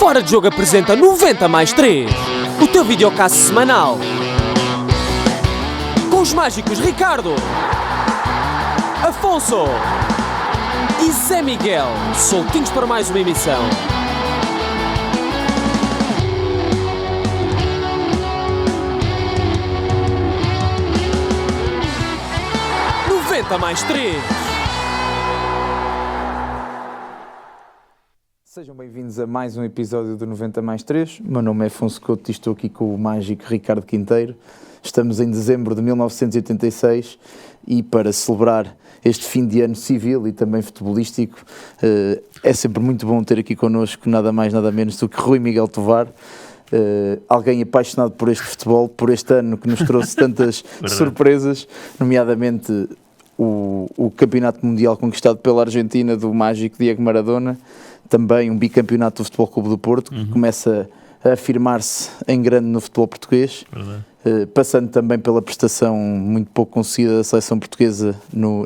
Fora de Jogo apresenta 90 mais 3, o teu videocast semanal. Com os mágicos Ricardo, Afonso e Zé Miguel, soltinhos para mais uma emissão. Mais 3. Sejam bem-vindos a mais um episódio do 90 mais 3. Meu nome é Afonso Couto e estou aqui com o mágico Ricardo Quinteiro. Estamos em dezembro de 1986 e para celebrar este fim de ano civil e também futebolístico, é sempre muito bom ter aqui connosco nada mais nada menos do que Rui Miguel Tovar. Alguém apaixonado por este futebol, por este ano que nos trouxe tantas surpresas, nomeadamente o campeonato mundial conquistado pela Argentina do mágico Diego Maradona, também um bicampeonato do Futebol Clube do Porto, que começa a afirmar-se em grande no futebol português, passando também pela prestação muito pouco conseguida da seleção portuguesa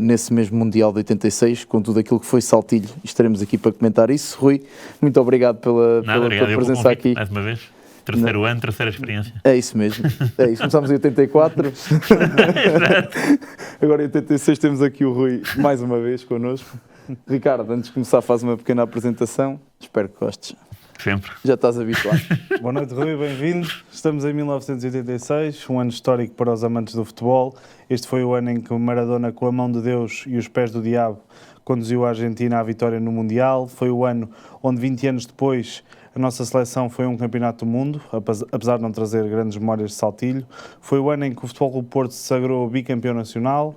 nesse mesmo Mundial de 86, com tudo aquilo que foi saltilho. Estaremos aqui para comentar isso. Rui, muito obrigado pela presença aqui. Mais uma vez. Terceiro ano, terceira experiência. É isso mesmo, é isso. Começámos em 84, agora em 86 temos aqui o Rui mais uma vez connosco. Ricardo, antes de começar faz uma pequena apresentação, espero que gostes. Sempre. Já estás habituado. Boa noite, Rui, bem-vindo. Estamos em 1986, um ano histórico para os amantes do futebol. Este foi o ano em que o Maradona, com a mão de Deus e os pés do diabo, conduziu a Argentina à vitória no Mundial. Foi o ano onde, 20 anos depois, a nossa seleção foi um campeonato do mundo, apesar de não trazer grandes memórias de saltilho. Foi o ano em que o Futebol Clube do Porto se sagrou bicampeão nacional,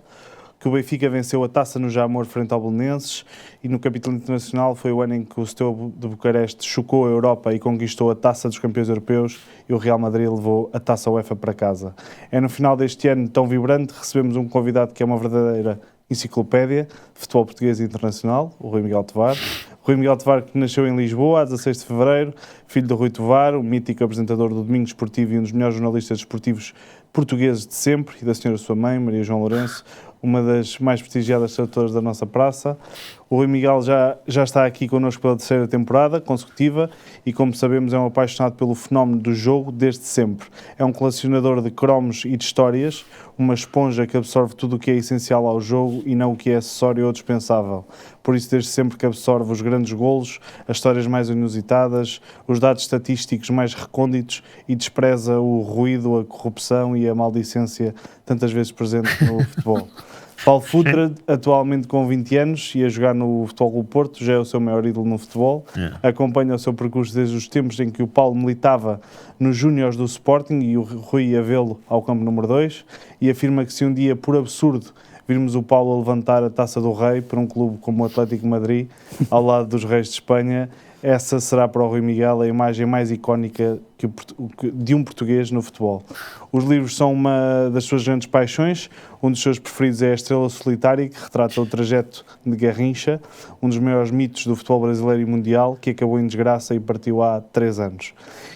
que o Benfica venceu a taça no Jamor frente ao Belenenses, e no capítulo internacional foi o ano em que o Steaua de Bucareste chocou a Europa e conquistou a taça dos campeões europeus, e o Real Madrid levou a taça UEFA para casa. É no final deste ano tão vibrante recebemos um convidado que é uma verdadeira enciclopédia de futebol português e internacional, o Rui Miguel Tovar. Rui Miguel Tovar, que nasceu em Lisboa, a 16 de fevereiro, filho de Rui Tovar, o mítico apresentador do Domingo Esportivo e um dos melhores jornalistas desportivos portugueses de sempre, e da senhora sua mãe, Maria João Lourenço, uma das mais prestigiadas tratadoras da nossa praça. O Rui Miguel já está aqui connosco pela terceira temporada consecutiva e, como sabemos, é um apaixonado pelo fenómeno do jogo desde sempre. É um colecionador de cromos e de histórias, uma esponja que absorve tudo o que é essencial ao jogo e não o que é acessório ou dispensável. Por isso, desde sempre que absorve os grandes golos, as histórias mais inusitadas, os dados estatísticos mais recônditos e despreza o ruído, a corrupção e a maldicência tantas vezes presentes no futebol. Paulo Futre, atualmente com 20 anos e a jogar no Futebol Clube do Porto, já é o seu maior ídolo no futebol. Acompanha o seu percurso desde os tempos em que o Paulo militava nos Júniores do Sporting e o Rui ia vê-lo ao campo número 2, e afirma que se um dia, por absurdo, virmos o Paulo a levantar a Taça do Rei para um clube como o Atlético de Madrid, ao lado dos Reis de Espanha, essa será para o Rui Miguel a imagem mais icónica de um português no futebol. Os livros são uma das suas grandes paixões. Um dos seus preferidos é A Estrela Solitária, que retrata o trajeto de Garrincha, um dos maiores mitos do futebol brasileiro e mundial, que acabou em desgraça e partiu há 3 anos.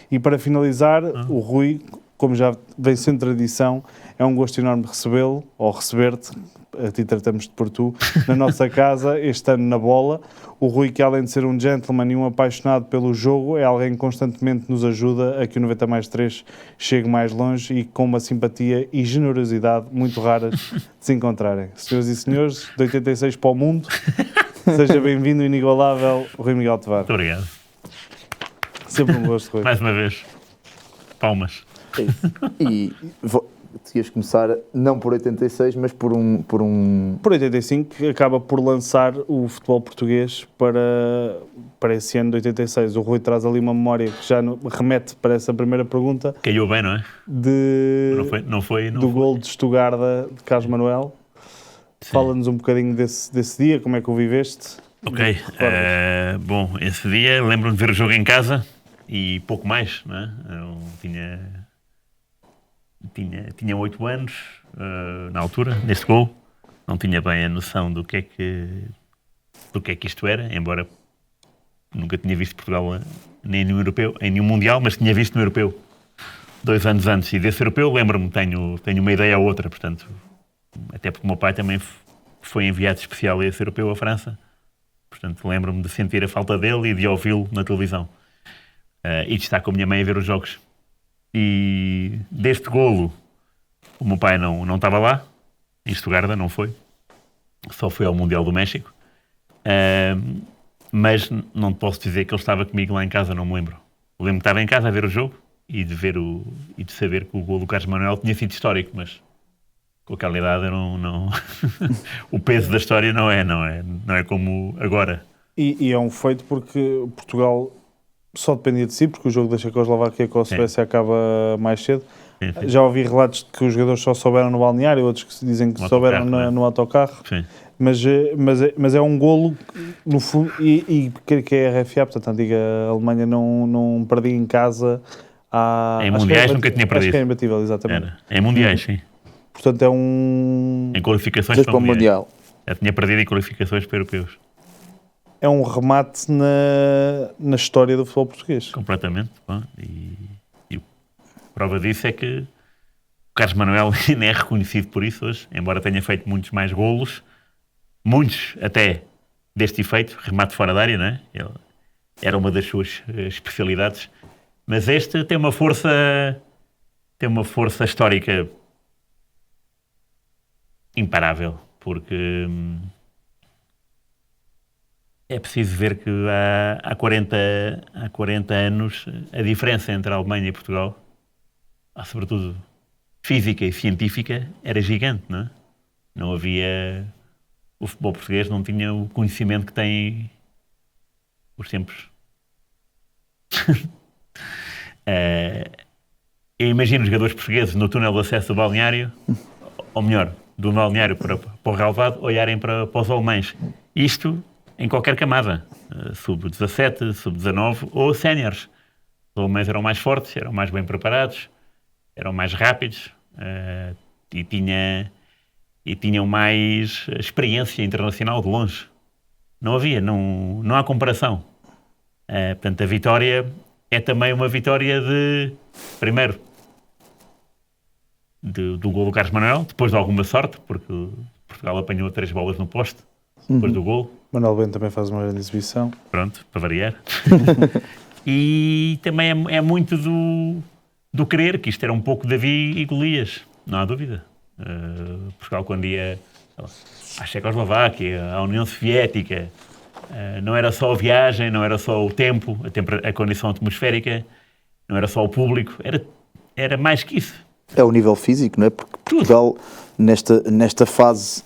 E para finalizar, o Rui, como já vem sendo tradição, é um gosto enorme recebê-lo, ou receber-te, a ti tratamos-te por tu, na nossa casa, este ano na bola. O Rui, que além de ser um gentleman e um apaixonado pelo jogo, é alguém que constantemente nos ajuda a que o 90 mais 3 chegue mais longe e com uma simpatia e generosidade muito raras de se encontrarem. Senhoras e senhores, de 86 para o mundo, seja bem-vindo, inigualável, Rui Miguel Tovar. Muito obrigado. Sempre um gosto, Rui. Mais uma vez. Palmas. É isso. E ias começar não por 86, mas por 85, que acaba por lançar o futebol português para esse ano de 86. O Rui traz ali uma memória que já remete para essa primeira pergunta. Caiu bem, não é? Não foi. Do gol de Estugarda de Carlos Manuel. Sim. Fala-nos um bocadinho desse dia, como é que o viveste? Ok. Bom, esse dia lembro-me de ver o jogo em casa e pouco mais, não é? Eu tinha 8 anos na altura, neste gol. Não tinha bem a noção do que é que isto era, embora nunca tinha visto Portugal nem no europeu, em nenhum mundial, mas tinha visto no europeu 2 anos antes. E desse europeu lembro-me, tenho uma ideia ou outra, portanto, até porque o meu pai também foi enviado especial a esse europeu, à França. Portanto, lembro-me de sentir a falta dele e de ouvi-lo na televisão. e de estar com a minha mãe a ver os jogos. E deste golo, o meu pai não estava lá, em Estugarda, não foi. Só foi ao Mundial do México. Mas não te posso dizer que ele estava comigo lá em casa, não me lembro. Eu lembro que estava em casa a ver o jogo e de saber que o golo do Carlos Manuel tinha sido histórico, mas com aquela idade eu não... o peso da história não é como agora. E é um feito porque Portugal só dependia de si, porque o jogo da Checoslováquia com a Suécia acaba mais cedo. Sim. Já ouvi relatos de que os jogadores só souberam no balneário, outros que dizem que No souberam autocarro, no autocarro. Sim. Mas é um golo, no fundo, e que é RFA, portanto a antiga Alemanha não perdia em casa. Em mundiais nunca tinha perdido. Acho que é imbatível, exatamente. Em mundiais, sim. Portanto é um... Em qualificações Desde para o Mundial. Já tinha perdido em qualificações para europeus. É um remate na história do futebol português. Completamente. Bom, e prova disso é que o Carlos Manuel ainda é reconhecido por isso hoje, embora tenha feito muitos mais golos, muitos até deste efeito, remate fora da área, não é? Ele, era uma das suas especialidades, mas este tem uma força histórica imparável, porque é preciso ver que há 40 anos a diferença entre a Alemanha e Portugal, sobretudo física e científica, era gigante, não é? Não havia... O futebol português não tinha o conhecimento que tem os tempos. Eu imagino os jogadores portugueses no túnel de acesso do balneário, ou melhor, do balneário para o relvado, olharem para os alemães. Isto em qualquer camada, sub-17, sub-19 ou séniores. Os alemães eram mais fortes, eram mais bem preparados, eram mais rápidos e tinham mais experiência internacional de longe. Não há comparação. Portanto, a vitória é também uma vitória primeiro, do golo do Carlos Manuel, depois de alguma sorte, porque Portugal apanhou 3 bolas no poste, depois do golo. Manuel Bento também faz uma grande exibição. Pronto, para variar. E também é muito do querer, que isto era um pouco Davi e Golias, não há dúvida. Portugal, quando ia à Checoslováquia, à União Soviética, não era só a viagem, não era só o tempo, a condição atmosférica, não era só o público, era mais que isso. É o nível físico, não é? Porque Portugal, nesta fase,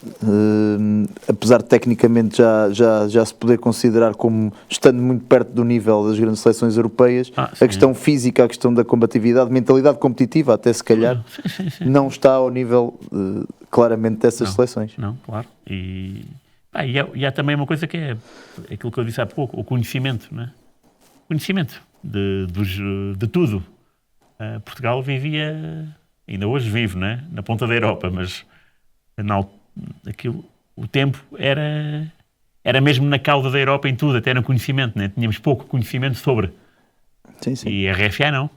apesar de tecnicamente já se poder considerar como estando muito perto do nível das grandes seleções europeias, a questão física, a questão da combatividade, mentalidade competitiva, até se calhar, não está ao nível claramente dessas seleções. Não, claro. E há também uma coisa que é aquilo que eu disse há pouco, o conhecimento, não é? Conhecimento de tudo. Portugal vivia... Ainda hoje vive, não é? Na ponta da Europa, mas o tempo era mesmo na cauda da Europa em tudo, até no conhecimento, não é? Tínhamos pouco conhecimento sobre. Sim, sim. E a RFA não.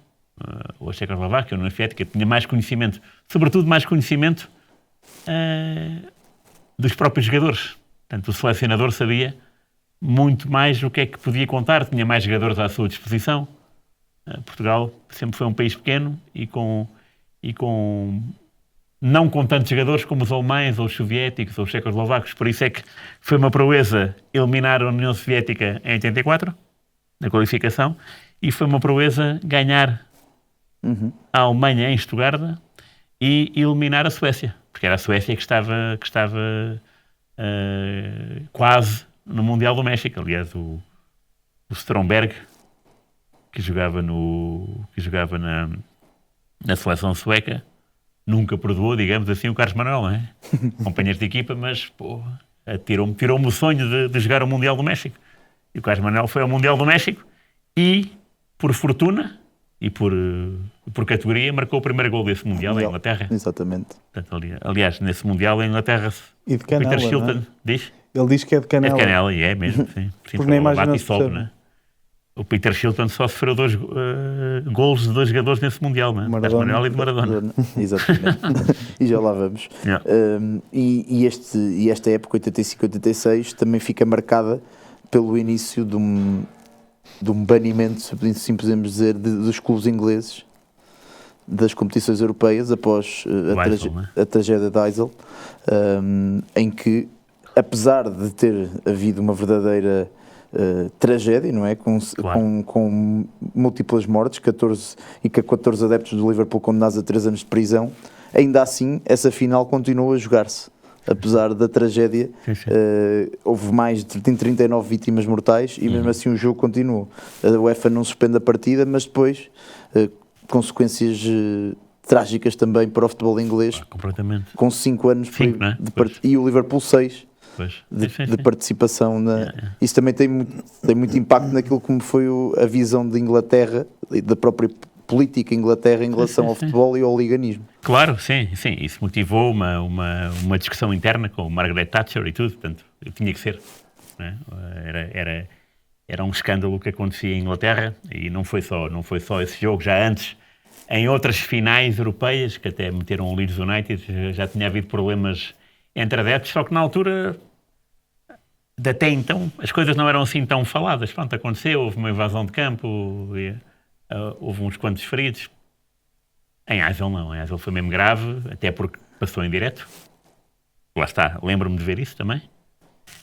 Ou a Checoslováquia, ou a União Soviética, tinha mais conhecimento. Sobretudo mais conhecimento dos próprios jogadores. Portanto, o selecionador sabia muito mais o que é que podia contar, tinha mais jogadores à sua disposição. Portugal sempre foi um país pequeno e não com tantos jogadores como os alemães, ou os soviéticos, ou os checoslovacos. Por isso é que foi uma proeza eliminar a União Soviética em 84, na qualificação, e foi uma proeza ganhar a Alemanha em Estugarda e eliminar a Suécia, porque era a Suécia que estava quase no Mundial do México. Aliás, o Stromberg, que jogava na seleção sueca, nunca perdoou, digamos assim, o Carlos Manuel, não é? Companheiros de equipa, mas tirou-me o sonho de jogar o Mundial do México. E o Carlos Manuel foi ao Mundial do México e, por fortuna e por categoria, marcou o primeiro gol desse Mundial em Inglaterra. Exatamente. Portanto, aliás, nesse Mundial em Inglaterra, e de Canela, Peter Shilton, não é? diz? Ele diz que é de Canela. É de Canela, e é mesmo, sim. Porque nem imagina bate e sobe, não é? O Peter Shilton só sofreu 2 golos de 2 jogadores nesse Mundial, não é? Maradona. Manuel e de Maradona. Exatamente. E já lá vamos. Yeah. E esta época, 85-86, também fica marcada pelo início de de um banimento, se podemos dizer, dos clubes ingleses das competições europeias após a tragédia de Heysel, em que, apesar de ter havido uma verdadeira tragédia, não é? Com múltiplas mortes, 14 adeptos do Liverpool condenados a 3 anos de prisão, ainda assim essa final continuou a jogar-se. Apesar da tragédia, houve mais de 39 vítimas mortais e mesmo assim o jogo continuou. A UEFA não suspende a partida, mas depois consequências trágicas também para o futebol inglês, com 5 anos e o Liverpool 6 de participação. Isso também tem muito impacto naquilo como foi a visão de Inglaterra e da própria política Inglaterra em relação ao futebol e ao liganismo. Claro, sim. Isso motivou uma discussão interna com Margaret Thatcher e tudo, portanto, tinha que ser. Não é? Era um escândalo que acontecia em Inglaterra e não foi só esse jogo. Já antes, em outras finais europeias, que até meteram o Leeds United, já tinha havido problemas entre adeptos, só que na altura, até então, as coisas não eram assim tão faladas. Pronto, aconteceu, houve uma invasão de campo, houve uns quantos feridos. Em Heysel não, em Heysel foi mesmo grave, até porque passou em direto. Lá está, lembro-me de ver isso também,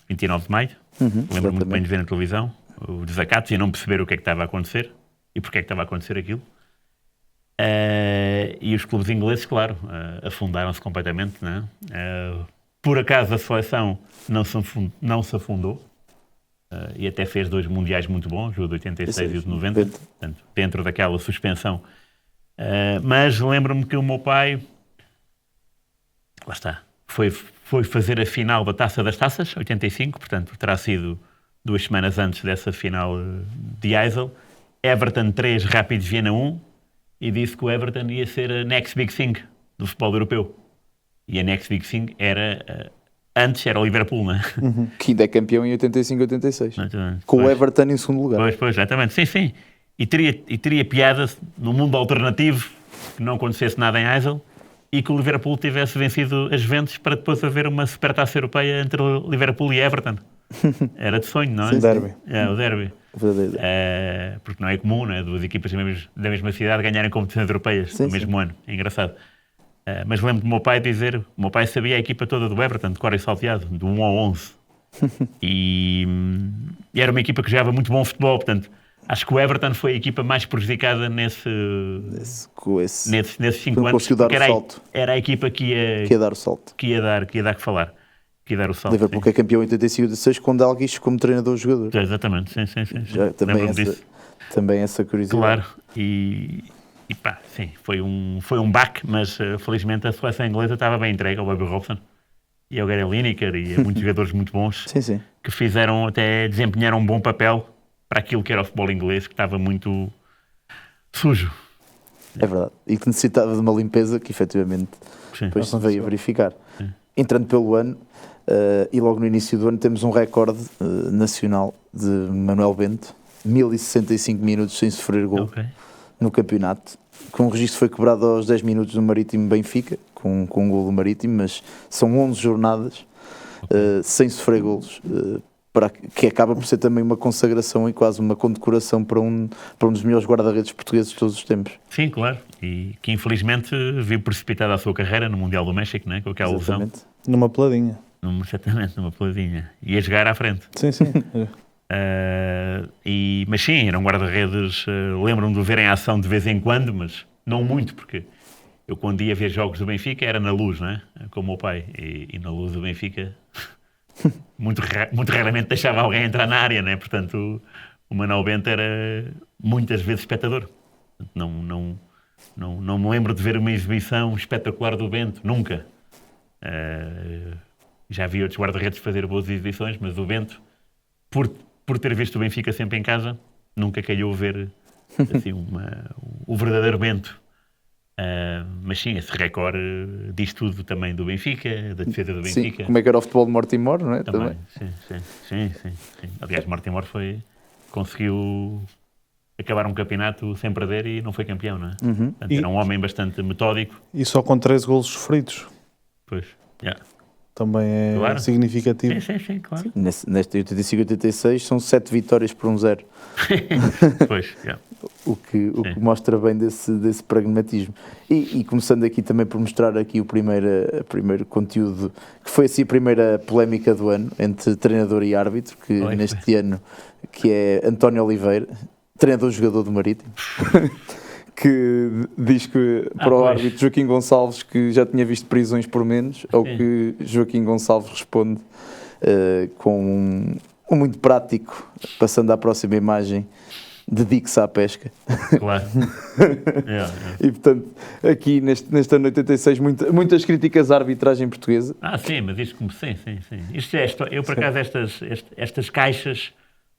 29 de maio, lembro-me muito bem de ver na televisão, o desacato e não perceber o que é que estava a acontecer e porque é que estava a acontecer aquilo. E os clubes ingleses, claro, afundaram-se completamente, não é? Por acaso a seleção não se afundou e até fez 2 mundiais muito bons, o de 86 e o de 90, portanto, dentro daquela suspensão. Mas lembro-me que o meu pai, lá está, foi fazer a final da Taça das Taças, 85, portanto terá sido 2 semanas antes dessa final de Heysel. Everton 3, Rapid Viena 1, e disse que o Everton ia ser a next big thing do futebol europeu. E a next big thing antes era o Liverpool, não é? Que ainda é campeão em 85-86. Com o Everton em segundo lugar. Pois, exatamente. Sim. E teria piada no mundo alternativo que não acontecesse nada em Heysel e que o Liverpool tivesse vencido as Juventus para depois haver uma supertaça europeia entre o Liverpool e Everton. Era de sonho, não é? Sim, derby. O derby. Porque não é comum, não é? 2 equipas da mesma cidade ganharem competições europeias no mesmo ano. É engraçado. Mas lembro do meu pai dizer, o meu pai sabia a equipa toda do Everton, de cor e salteado, do 1 ao 11. E era uma equipa que jogava muito bom futebol, portanto, acho que o Everton foi a equipa mais prejudicada nesses 5 anos. Conseguiu dar o salto. Era a equipa que ia dar o salto. Que ia dar que falar. Que ia dar o salto. Liverpool que é campeão em 85-86 com Dalglish como treinador-jogador. Exatamente, sim. Também essa curiosidade. Claro, e pá, sim, foi um baque, mas felizmente a seleção inglesa estava bem entregue ao Bobby Robson e ao Gary Lineker e a muitos jogadores muito bons que desempenharam um bom papel para aquilo que era o futebol inglês, que estava muito sujo. É verdade, e que necessitava de uma limpeza que efetivamente depois se veio a verificar. Entrando pelo ano, e logo no início do ano temos um recorde nacional de Manuel Bento, 1065 minutos sem sofrer gol no campeonato, com o registro foi quebrado aos 10 minutos do Marítimo Benfica, com um gol do Marítimo, mas são 11 jornadas sem sofrer golos, que acaba por ser também uma consagração e quase uma condecoração para um dos melhores guarda-redes portugueses de todos os tempos. Sim, claro, e que infelizmente viu precipitada a sua carreira no Mundial do México, né? Com aquela lesão. Numa peladinha. Exatamente, numa peladinha. E a jogar à frente. Sim. Mas sim, eram guarda-redes, lembro-me de o ver em ação de vez em quando, mas não muito, porque eu quando ia ver jogos do Benfica era na Luz, não é? Com o meu pai, e na Luz do Benfica muito raramente deixava alguém entrar na área, né? Portanto o Manuel Bento era muitas vezes espectador. Não me lembro de ver uma exibição espetacular do Bento, nunca. Já vi outros guarda-redes fazer boas exibições, mas o Bento, por ter visto o Benfica sempre em casa, nunca calhou ver assim, o verdadeiro Bento. Mas sim, esse recorde diz tudo também do Benfica, da defesa do Benfica. Sim, como é que era o futebol de Mortimor, não é? Também. Sim. Aliás, Mortimor conseguiu acabar um campeonato sem perder e não foi campeão, não é? Portanto, era um homem bastante metódico. E só com 13 golos sofridos. Pois, também é Claro. significativo. Sim, claro. Neste 85-86 são 7 vitórias por 1-0. Pois, yeah. O que mostra bem desse pragmatismo. E começando aqui também por mostrar aqui o primeiro conteúdo, que foi assim a primeira polémica do ano entre treinador e árbitro, que neste ano, que é António Oliveira, treinador-jogador do Marítimo, que diz que para o árbitro Joaquim Gonçalves que já tinha visto prisões por menos, ao que Joaquim Gonçalves responde com um muito prático, passando à próxima imagem: dedique-se à pesca. Claro. Yeah. E portanto, aqui neste ano 86, muitas críticas à arbitragem portuguesa. Sim, mas isto como sim. Isto eu por acaso estas caixas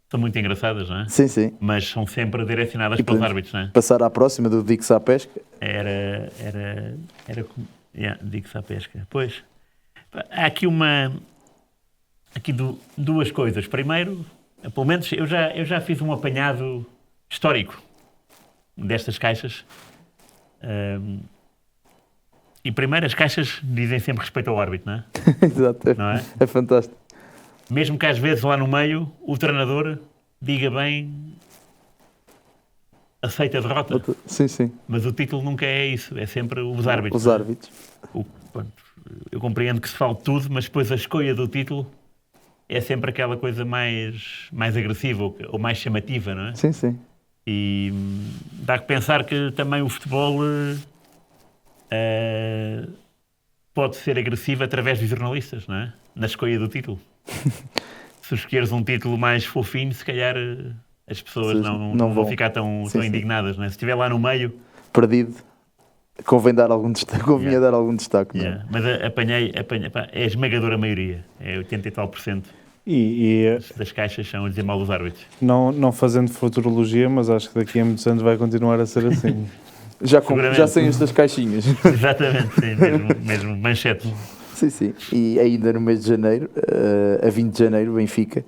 são muito engraçadas, não é? Sim. Mas são sempre direcionadas pelos árbitros, não é? Passar à próxima do dedique-se à pesca. Era dedique-se à pesca. Pois, há aqui duas coisas. Primeiro, pelo menos eu já fiz um apanhado histórico destas caixas. E primeiro, as caixas dizem sempre respeito ao árbitro, não é? Exato, Não é? É fantástico. Mesmo que às vezes lá no meio o treinador diga bem, aceita a derrota. Sim. Mas o título nunca é isso, é sempre os árbitros. Os árbitros. Eu compreendo que se fale de tudo, mas depois a escolha do título é sempre aquela coisa mais agressiva ou mais chamativa, não é? Sim. E dá que pensar que também o futebol pode ser agressivo através dos jornalistas, não é? Na escolha do título. Se escolheres um título mais fofinho, se calhar as pessoas não vão ficar tão indignadas, não é? Se estiver lá no meio... Perdido. Convém dar algum destaque. Convinha dar algum destaque, não é? Mas apanhei, é a esmagadora maioria. É 80 e tal %. E Das caixas são a dizer mal dos árbitros. não fazendo futurologia, mas acho que daqui a muitos anos vai continuar a ser assim. Já sem estas caixinhas. Exatamente, sim, mesmo manchete. Sim. E ainda no mês de janeiro, a 20 de janeiro, Benfica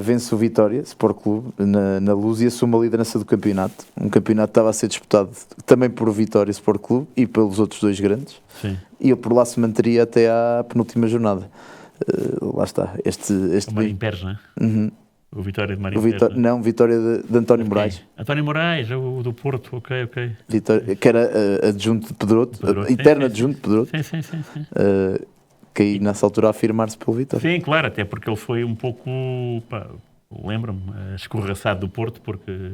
vence o Vitória Sport Clube na Luz e assume a liderança do campeonato. Um campeonato que estava a ser disputado também por Vitória Sport Clube e pelos outros dois grandes. Sim. E por lá se manteria até à penúltima jornada. Lá está. O Marinho Pérez, não é? Uhum. O Vitória de Marinho Pérez. Não, Vitória de António Moraes. António Moraes, o do Porto, ok. Vitória, que era adjunto de Pedroto, eterno adjunto de Pedroto. Sim. Que aí nessa altura a afirmar-se pelo Vitória. Sim, claro, até porque ele foi um pouco, lembro-me, escorraçado do Porto, porque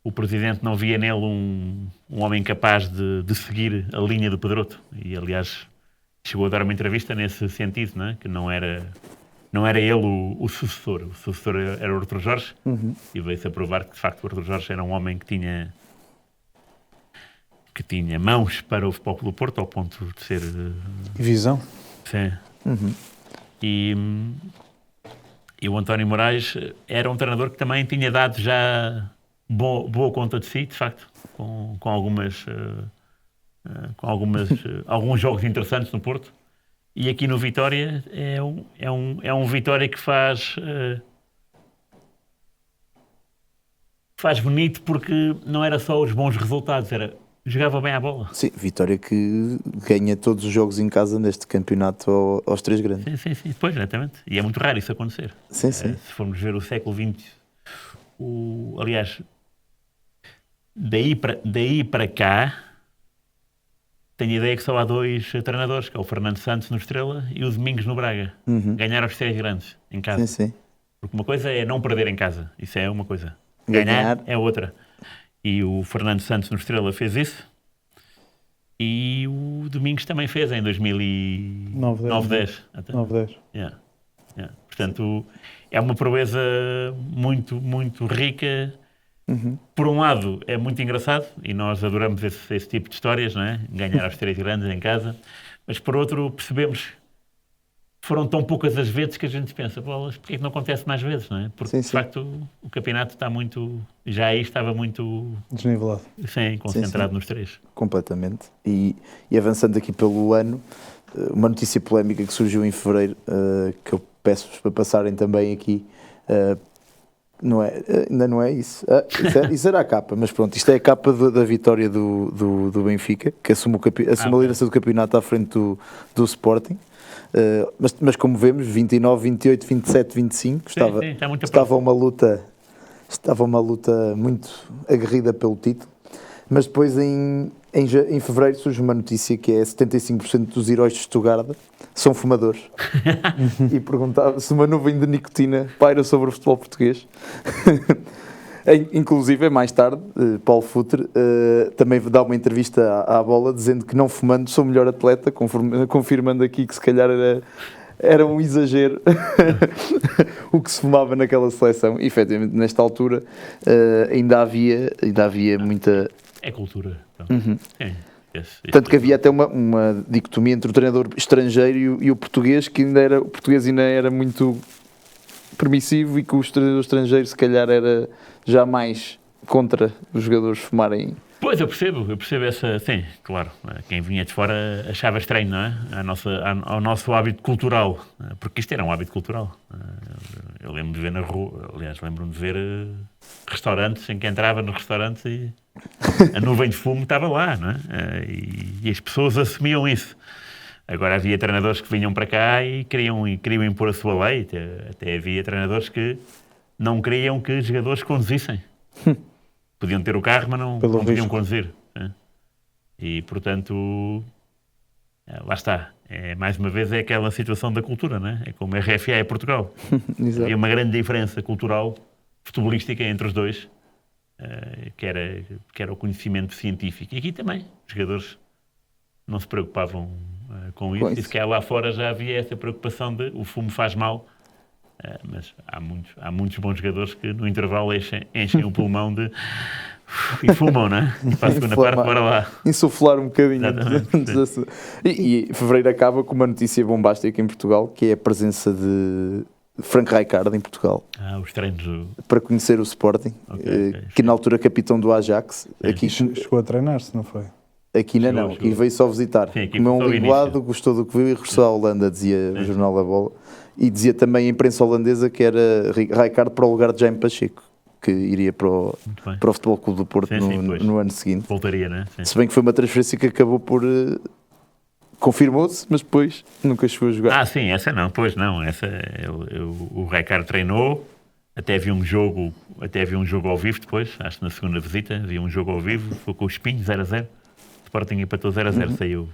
o presidente não via nele um homem capaz de seguir a linha do Pedroto. E, aliás, chegou a dar uma entrevista nesse sentido, não é? Que não era ele o sucessor. O sucessor era o Artur Jorge. Uhum. E veio-se a provar que, de facto, o Artur Jorge era um homem que tinha mãos para o Futebol Clube do Porto, ao ponto de ser... Visão. Sim. Uhum. E o António Moraes era um treinador que também tinha dado já boa conta de si, de facto, com alguns jogos interessantes no Porto. E aqui no Vitória é um Vitória que faz bonito, porque não era só os bons resultados, jogava bem à bola. Sim, Vitória que ganha todos os jogos em casa neste campeonato aos três grandes. Sim, pois, exatamente. E é muito raro isso acontecer. Sim. Se formos ver o século XX, aliás, daí para cá, tenho a ideia que só há dois treinadores, que é o Fernando Santos no Estrela e o Domingos no Braga. Uhum. Ganharam os três grandes em casa. Sim. Porque uma coisa é não perder em casa, isso é uma coisa. Ganhar é outra. E o Fernando Santos no Estrela fez isso. E o Domingos também fez em 2009-10. 9-10. Yeah. Portanto, é uma proeza muito, muito rica. Uhum. Por um lado, é muito engraçado e nós adoramos esse tipo de histórias, não é? Ganhar aos três grandes em casa. Mas por outro, percebemos que foram tão poucas as vezes que a gente pensa, porque é que não acontece mais vezes, não é? Porque, de facto, o campeonato está muito... Já aí estava muito... Desnivelado. Sim, concentrado nos três. Completamente. E avançando aqui pelo ano, uma notícia polémica que surgiu em fevereiro, que eu peço-vos para passarem também aqui, ainda não é isso. Isso era a capa, mas pronto, isto é a capa da vitória do Benfica, que assume a liderança do campeonato à frente do Sporting. Mas como vemos, 29, 28, 27, 25, sim, está muito estava uma luta muito aguerrida pelo título. Mas depois em fevereiro surge uma notícia que é 75% dos heróis de Stuttgart são fumadores. E perguntava se uma nuvem de nicotina paira sobre o futebol português. Inclusive, mais tarde, Paulo Futre também dá uma entrevista à Bola dizendo que não fumando sou o melhor atleta, confirmando aqui que se calhar era um exagero o que se fumava naquela seleção. E, efetivamente, nesta altura ainda havia muita... É cultura. Então. Tanto que havia até uma dicotomia entre o treinador estrangeiro e o português, que o português ainda era muito permissivo e que o treinador estrangeiro se calhar era já mais contra os jogadores fumarem. Pois, eu percebo essa... Sim, claro. Quem vinha de fora achava estranho, não é? Ao nosso hábito cultural. Porque isto era um hábito cultural. Eu lembro-me de ver na rua... Aliás, lembro-me de ver restaurantes em que entrava no restaurante e a nuvem de fumo estava lá, não é? E as pessoas assumiam isso. Agora havia treinadores que vinham para cá e queriam impor a sua lei. Até havia treinadores que não queriam que os jogadores conduzissem. Podiam ter o carro, mas não podiam conduzir. E, portanto, lá está. Mais uma vez, é aquela situação da cultura, não é? É como a RFA é Portugal. Havia uma grande diferença cultural, futebolística entre os dois, que era o conhecimento científico. E aqui também, os jogadores não se preocupavam com isso. E se calhar lá fora já havia essa preocupação de o fumo faz mal. Mas há muitos bons jogadores que no intervalo enchem o pulmão e fumam, não é? E para a segunda parte, bora lá. Insuflar um bocadinho. E fevereiro acaba com uma notícia bombástica em Portugal, que é a presença de Frank Rijkaard em Portugal. Os treinos para conhecer o Sporting, que na altura capitão do Ajax. Aqui chegou a treinar-se, não foi? Aqui não, aqui veio só visitar. Comeu um linguado, gostou do que viu e regressou à Holanda, dizia o Jornal da Bola. E dizia também a imprensa holandesa que era Rijkaard para o lugar de Jaime Pacheco, que iria para o Futebol Clube do Porto no ano seguinte. Voltaria, né? Sim. Se bem que foi uma transferência que acabou por... confirmou-se, mas depois nunca chegou a jogar. Sim, essa não, pois não. O Rijkaard treinou, até havia um jogo ao vivo depois, acho que na segunda visita havia um jogo ao vivo, foi com o Espinho, 0-0. Sporting empatou 0-0, saiu.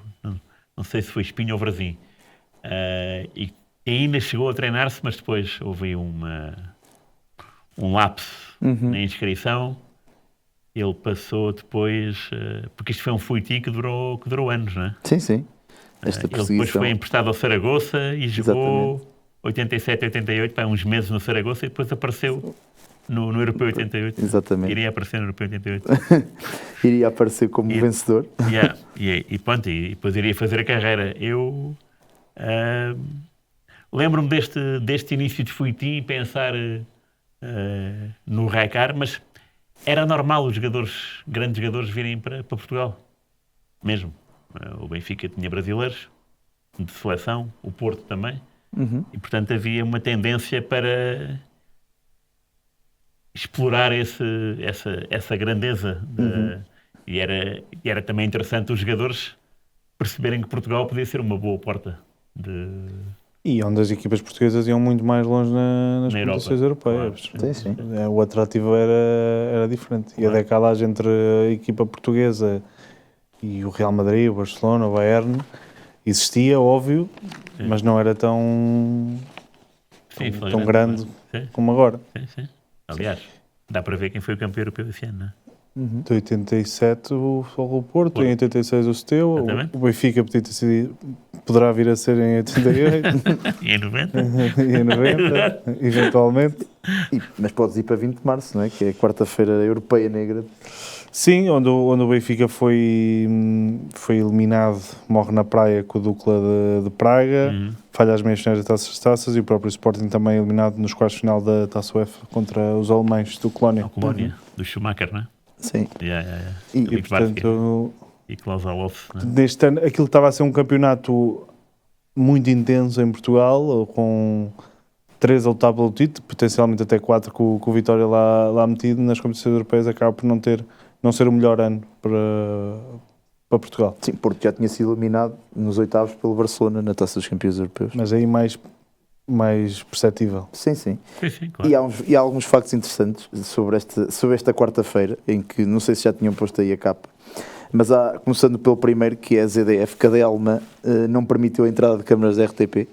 Não sei se foi Espinho ou Varzim. E ainda chegou a treinar-se, mas depois houve um lapso na inscrição. Ele passou depois... porque isto foi um fuiti que durou anos, não é? Sim. Ele depois foi emprestado ao Saragossa e jogou 87, 88, uns meses no Saragossa e depois apareceu no Europeu 88. Exatamente. Iria aparecer no Europeu 88. Iria aparecer como vencedor. E pronto, e depois iria fazer a carreira. Eu lembro-me deste início de fuitim e pensar no Rijkaard, mas era normal os grandes jogadores virem para Portugal. Mesmo. O Benfica tinha brasileiros de seleção, o Porto também. E, portanto, havia uma tendência para explorar essa grandeza. E era também interessante os jogadores perceberem que Portugal podia ser uma boa porta. E onde as equipas portuguesas iam muito mais longe nas competições europeias. Claro. Sim. O atrativo era diferente. E a decalagem entre a equipa portuguesa e o Real Madrid, o Barcelona, o Bayern, existia, óbvio, mas não era tão grande como agora. Sim. Aliás, dá para ver quem foi o campeão europeu esse ano, não é? De 87 o Futebol do Porto, em 86 o Seteu, o Benfica poderá vir a ser em 88. E em 90. E em 90, eventualmente. Mas podes ir para 20 de março, não é? Que é a quarta-feira europeia negra. Sim, onde o Benfica foi eliminado, morre na praia com o Dukla de Praga, falha as meias finais da Taça das Taças e o próprio Sporting também eliminado nos quartos de final da Taça UEFA contra os alemães do Colónia. O Colónia, do Schumacher, não é? Sim. E portanto, e Klaus Allofs, não é? Neste ano, aquilo estava a ser um campeonato muito intenso em Portugal, com 3 a lutar pelo título, potencialmente até 4 com o Vitória lá metido nas competições europeias, acaba por não ser o melhor ano para Portugal. Sim, porque já tinha sido eliminado nos oitavos pelo Barcelona na Taça dos Campeões Europeus. Mas aí mais perceptível. Sim, sim. Sim, claro. E há alguns factos interessantes sobre esta quarta-feira, em que não sei se já tinham posto aí a capa, mas começando pelo primeiro, que é a ZDF, que a DE alemã não permitiu a entrada de câmaras da RTP,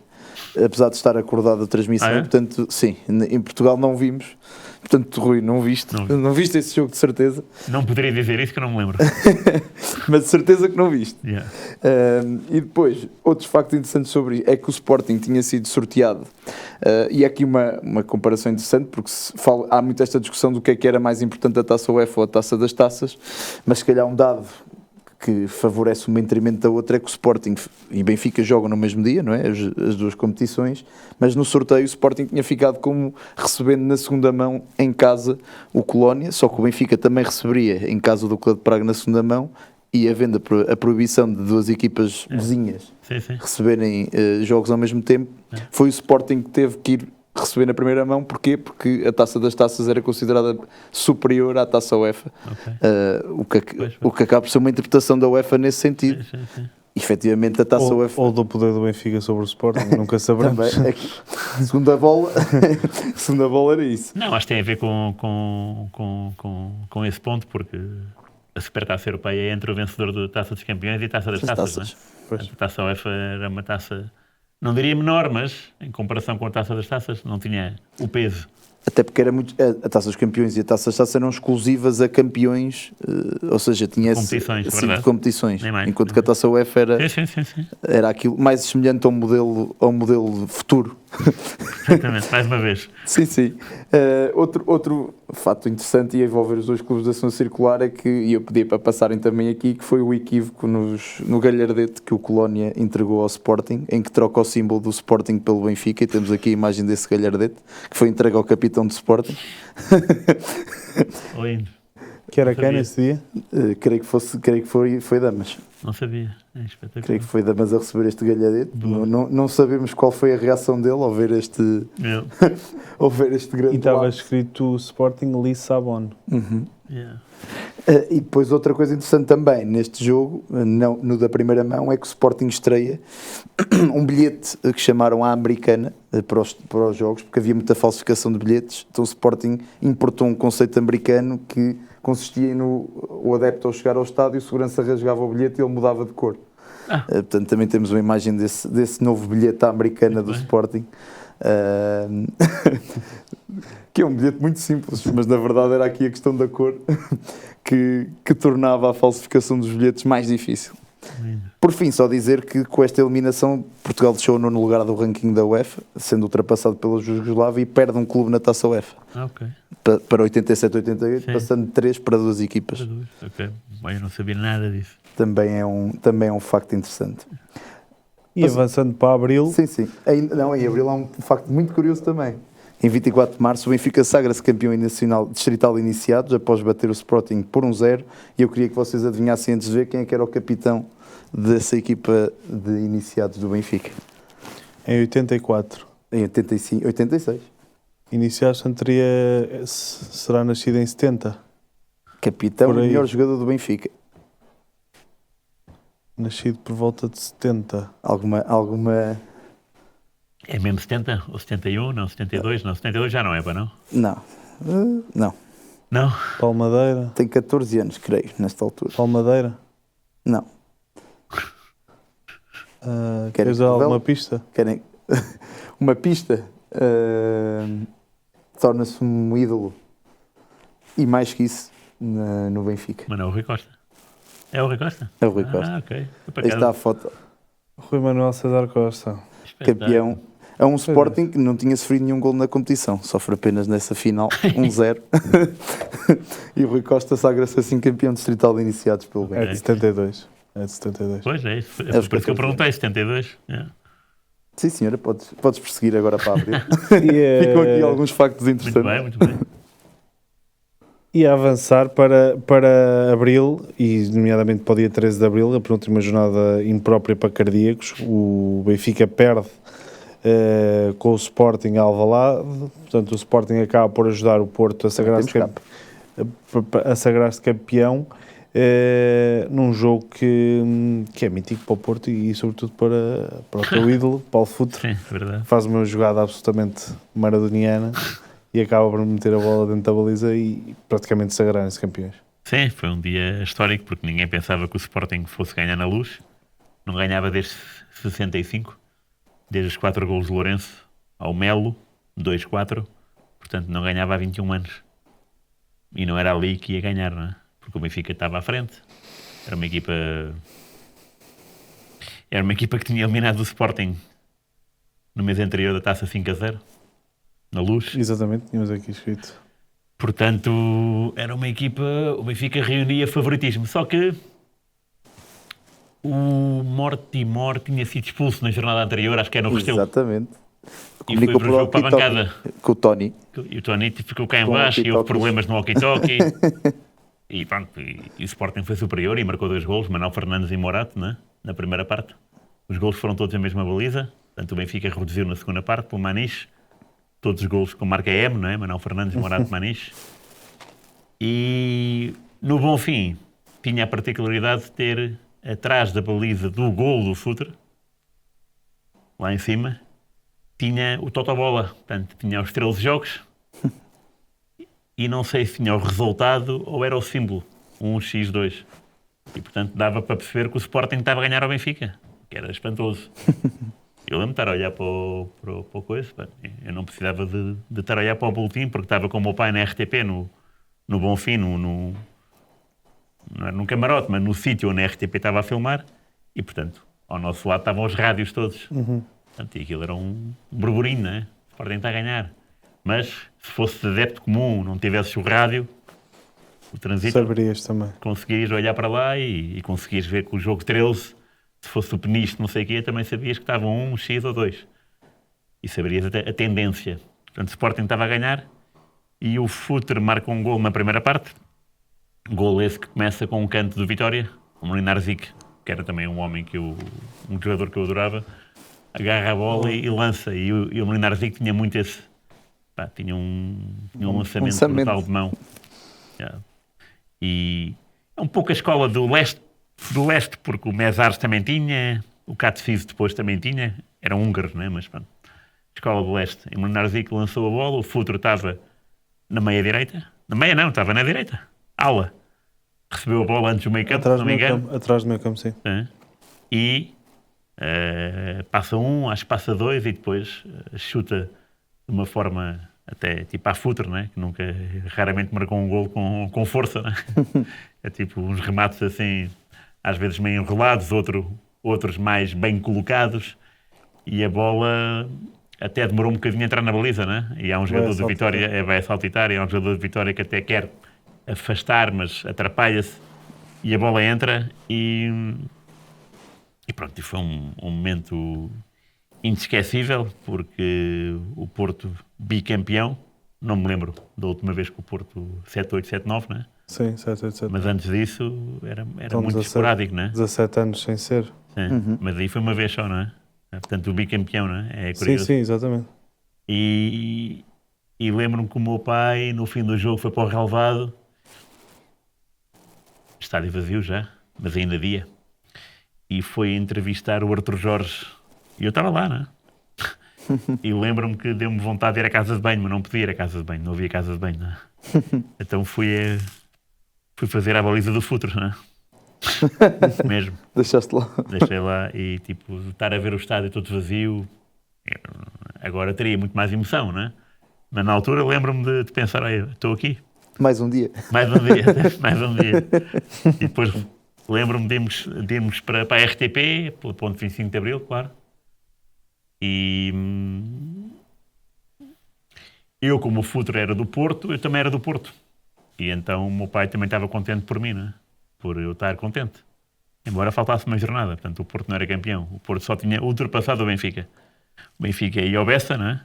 apesar de estar acordada a transmissão. Ah, é? Portanto, sim, em Portugal não vimos. Portanto, Rui, não viste esse jogo de certeza, Não poderia dizer isso que eu não me lembro. mas de certeza que não viste. Yeah. E depois, outros factos interessantes sobre isso é que o Sporting tinha sido sorteado. E aqui uma comparação interessante, porque há muito esta discussão do que era mais importante, a Taça UEFA ou a Taça das Taças, mas se calhar um dado que favorece uma em detrimento da outra é que o Sporting e Benfica jogam no mesmo dia, não é? As duas competições, mas no sorteio o Sporting tinha ficado como recebendo na segunda mão em casa o Colónia, só que o Benfica também receberia em casa do Clube de Praga na segunda mão, e havendo a proibição de duas equipas vizinhas Sim. receberem jogos ao mesmo tempo, foi o Sporting que teve que ir receber na primeira mão. Porquê? Porque a Taça das Taças era considerada superior à Taça UEFA. Okay. O que acaba por ser uma interpretação da UEFA nesse sentido. Sim. Efetivamente a Taça UEFA... Ou do poder do Benfica sobre o Sporting, nunca saberemos. Também, segunda bola era isso. Não, acho que tem a ver com esse ponto, porque a Supertaça Europeia é entre o vencedor da Taça dos Campeões e a Taça das Taças. Não é? A Taça UEFA era uma taça, não diria menor, mas em comparação com a Taça das Taças não tinha o peso. Até porque era muito, a Taça dos Campeões e a Taça das Taças eram exclusivas a campeões, ou seja, tinha Competições, cinco verdade. competições, Nem mais, enquanto nem que a Taça UEFA Sim. era aquilo mais semelhante ao modelo futuro. Exatamente, mais uma vez. Sim. Outro fato interessante, e a envolver os dois clubes da ação circular, é que, e eu pedi para passarem também aqui, que foi o equívoco no galhardete que o Colónia entregou ao Sporting, em que troca o símbolo do Sporting pelo Benfica, e temos aqui a imagem desse galhardete, que foi entregue ao capitão do Sporting. Lindo. Que era Não quem sabia. nesse dia? Creio que foi Damas. Não sabia. É espetacular. Creio que foi Damas a receber este galhardete. Não sabemos qual foi a reação dele ao ver este grande E estava lapso. escrito Sporting Lissabon. Yeah. E depois outra coisa interessante também neste jogo, no da primeira mão, é que o Sporting estreia um bilhete que chamaram à americana para os jogos, porque havia muita falsificação de bilhetes. Então o Sporting importou um conceito americano que consistia o adepto ao chegar ao estádio, o segurança rasgava o bilhete e ele mudava de cor. Portanto, também temos uma imagem desse novo bilhete à americana do Sporting. Que é um bilhete muito simples, mas na verdade era aqui a questão da cor que tornava a falsificação dos bilhetes mais difícil. Por fim, só dizer que com esta eliminação Portugal deixou o nono lugar do ranking da UEFA, sendo ultrapassado pela Jugoslávia, e perde um clube na Taça UEFA Ok. para 87-88, Sim. passando de 3 para 2 equipas. Ok. Bom, eu não sabia nada disso. Também é um facto interessante. E avançando para abril, Sim. Em abril há um facto muito curioso também. Em 24 de março, o Benfica sagra-se campeão nacional distrital iniciados, após bater o Sporting por 1-0, e eu queria que vocês adivinhassem antes de ver quem é que era o capitão dessa equipa de iniciados do Benfica. em 84. Em 86. Iniciados será nascido em 70. Capitão Por e aí. melhor jogador do Benfica. Nascido por volta de 70. Alguma... É mesmo 70? Ou 71? Não, 72? Não, 72 já não é, para não? Não. Não. Não? Palmadeira. Tem 14 anos, creio, nesta altura. Palmadeira. Não. Querem Queres que dar alguma revele? pista? Querem uma pista? Torna-se um ídolo. E mais que isso, no Benfica. Mas não é o Rui Costa. É o Rui Costa? É o Rui Costa. Ok. Aí está a foto. Rui Manuel César Costa. Campeão. É um Sporting que não tinha sofrido nenhum gol na competição. Sofre apenas nessa final, 1-0. E o Rui Costa sagra-se assim campeão distrital de iniciados pelo É Benfica. de 72. É de 72. Pois é isso. É os Por isso que eu 14 perguntei, 72. Yeah. Sim, senhora, podes prosseguir agora para abrir. E, Ficam aqui alguns factos Muito interessantes. bem, muito bem. e a avançar para abril, e nomeadamente para o dia 13 de abril, a penúltima jornada imprópria para cardíacos. O Benfica perde com o Sporting a Alvalade. Portanto, o Sporting acaba por ajudar o Porto a sagrar-se temos campeão. num jogo que é mítico para o Porto e sobretudo para o teu ídolo, Paulo Futre. Sim, verdade. Faz uma jogada absolutamente maradoniana e acaba por meter a bola dentro da baliza e praticamente sagrarem-se campeões. Sim, foi um dia histórico porque ninguém pensava que o Sporting fosse ganhar na Luz. Não ganhava desde 65, desde os 4 golos de Lourenço ao Melo, 2-4. Portanto, não ganhava há 21 anos. E não era ali que ia ganhar, não é? Porque o Benfica estava à frente. Era uma equipa que tinha eliminado o Sporting no mês anterior da Taça 5-0, na Luz. Exatamente, tínhamos aqui escrito. Portanto, era uma equipa... O Benfica reunia favoritismo. Só que o Mortimer tinha sido expulso na jornada anterior, acho que era no Restelo. Exatamente. E foi para o jogo para a bancada. Com o Tony. E o Tony ficou cá em baixo e houve problemas no walkie-talkie. E pronto, e o Sporting foi superior e marcou 2 golos, Manuel Fernandes e Morato, né? Na primeira parte. Os golos foram todos a mesma baliza, portanto o Benfica reduziu na segunda parte pelo Maniche. Todos os golos com marca M, não é? Manuel Fernandes, Morato, Maniche. E no Bonfim tinha a particularidade de ter atrás da baliza do golo do Futre, lá em cima, tinha o Totobola, portanto tinha os 13 jogos. E não sei se tinha o resultado ou era o símbolo, 1x2. E, portanto, dava para perceber que o Sporting estava a ganhar ao Benfica, que era espantoso. Eu lembro de estar a olhar para o coisa. Eu não precisava de estar a olhar para o boletim, porque estava com o meu pai na RTP, no Bonfim, não era num camarote, mas no sítio onde a RTP estava a filmar. E, portanto, ao nosso lado estavam os rádios todos. Portanto, e aquilo era um burburinho, não é? O Sporting está a ganhar. Mas, se fosse adepto comum, não tivesses o rádio, o trânsito, Saberias também. conseguirias olhar para lá e conseguirias ver que o jogo 13, se fosse o peniche, não sei o quê, também sabias que estava 1, X ou 2. E saberias até a tendência. Portanto, o Sporting estava a ganhar e o Futre marca um gol na primeira parte. Gol esse que começa com um canto do Vitória, o Molinar Zic, que era também um jogador que eu adorava, agarra a bola e lança. E o Molinar Zic tinha muito esse... tinha um lançamento brutal de mão. Yeah. E é um pouco a escola do leste, porque o Mesares também tinha, o Catefiso depois também tinha, eram húngaros, não é? Mas pronto, escola do leste. E Molinar Zic lançou a bola, o Futre estava na meia-direita, na meia não, estava na direita, ala. Recebeu a bola antes do meio campo, não me engano. Atrás do meio campo, sim. E passa um, acho que passa 2 e depois chuta de uma forma até tipo à Futre, né? Que raramente marcou um golo com força, né? É tipo uns remates assim, às vezes meio enrolados, outros mais bem colocados, e a bola até demorou um bocadinho a entrar na baliza, né? E há um jogador do Vitória, vai saltitar, e há um jogador do Vitória que até quer afastar, mas atrapalha-se, e a bola entra, e pronto, e foi um momento inesquecível, porque o Porto bicampeão, não me lembro da última vez que o Porto 7-8, 7-9, não é? Sim, 7-8-7. Mas antes disso era Então, muito 17, esporádico, não é? 17 anos sem ser. Sim. Mas aí foi uma vez só, não é? Portanto, o bicampeão, não é? É curioso. Sim, exatamente. E lembro-me que o meu pai, no fim do jogo, foi para o relvado, estádio vazio já, mas ainda dia, e foi entrevistar o Arthur Jorge. E eu estava lá, não é? E lembro-me que deu-me vontade de ir à casa de banho, mas não podia ir à casa de banho, não havia casa de banho, não é? Então fui fazer a baliza do Futre, não é? Mesmo. Deixaste lá. Deixei lá e, tipo, estar a ver o estádio todo vazio, agora teria muito mais emoção, não é? Mas na altura lembro-me de pensar, olha, estou aqui. Mais um dia. Mais um dia, mais um dia. E depois lembro-me de irmos para a RTP, pelo ponto 25 de Abril, claro. E eu, como o Futre era do Porto, eu também era do Porto. E então o meu pai também estava contente por mim, não é? Por eu estar contente. Embora faltasse uma jornada. Portanto, o Porto não era campeão. O Porto só tinha ultrapassado o Benfica. O Benfica ia ao Bessa, não é?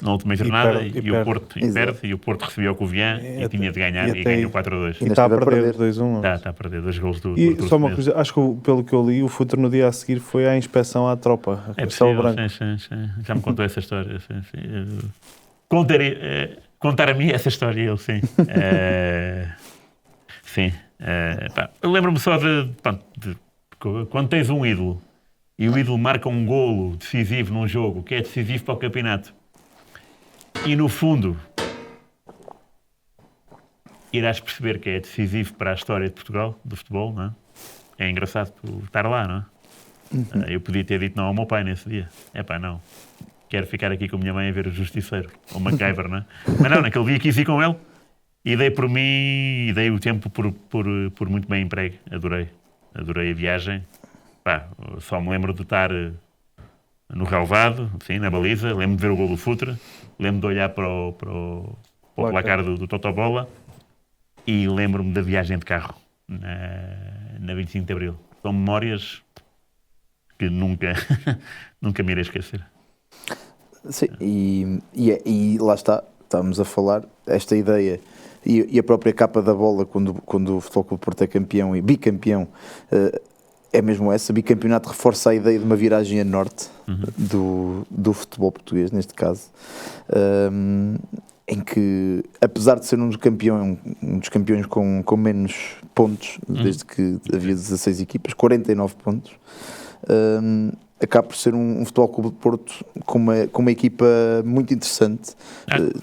Na última jornada, e o Porto perde, e o Porto recebeu o Covilhã e tinha de ganhar, e ganhou 4-2. E está a perder 2-1. Está a perder 2 golos do E só uma coisa, acho que pelo que eu li, o Futre no dia a seguir foi à inspeção à tropa, a Castelo Branco. Sim. Já me contou essa história. Sim. Contar a mim essa história, ele, sim. Sim. Eu lembro-me só de quando tens um ídolo e o ídolo marca um golo decisivo num jogo que é decisivo para o campeonato e no fundo irás perceber que é decisivo para a história de Portugal, do futebol, não é? É engraçado estar lá, não é? Eu podia ter dito não ao meu pai nesse dia. Não. Quero ficar aqui com a minha mãe a ver o Justiceiro, ou MacGyver, não é? Mas não, naquele dia quis ir com ele e dei por mim e dei o tempo por muito bem emprego. Adorei a viagem. Só me lembro de estar no relvado, assim, na baliza. Lembro-me de ver o gol do Futre. Lembro-me de olhar para o placar do Totobola. E lembro-me da viagem de carro na 25 de Abril. São memórias que nunca me irei esquecer. Sim, e lá está, estamos a falar, esta ideia e a própria capa da bola quando o Futebol Clube do Porto é campeão e bicampeão, é mesmo essa. Bicampeonato reforça a ideia de uma viragem a norte do futebol português, neste caso, em que, apesar de ser um dos campeões com menos pontos, desde que havia 16 equipas, 49 pontos, acaba por ser um Futebol Clube de Porto com uma equipa muito interessante.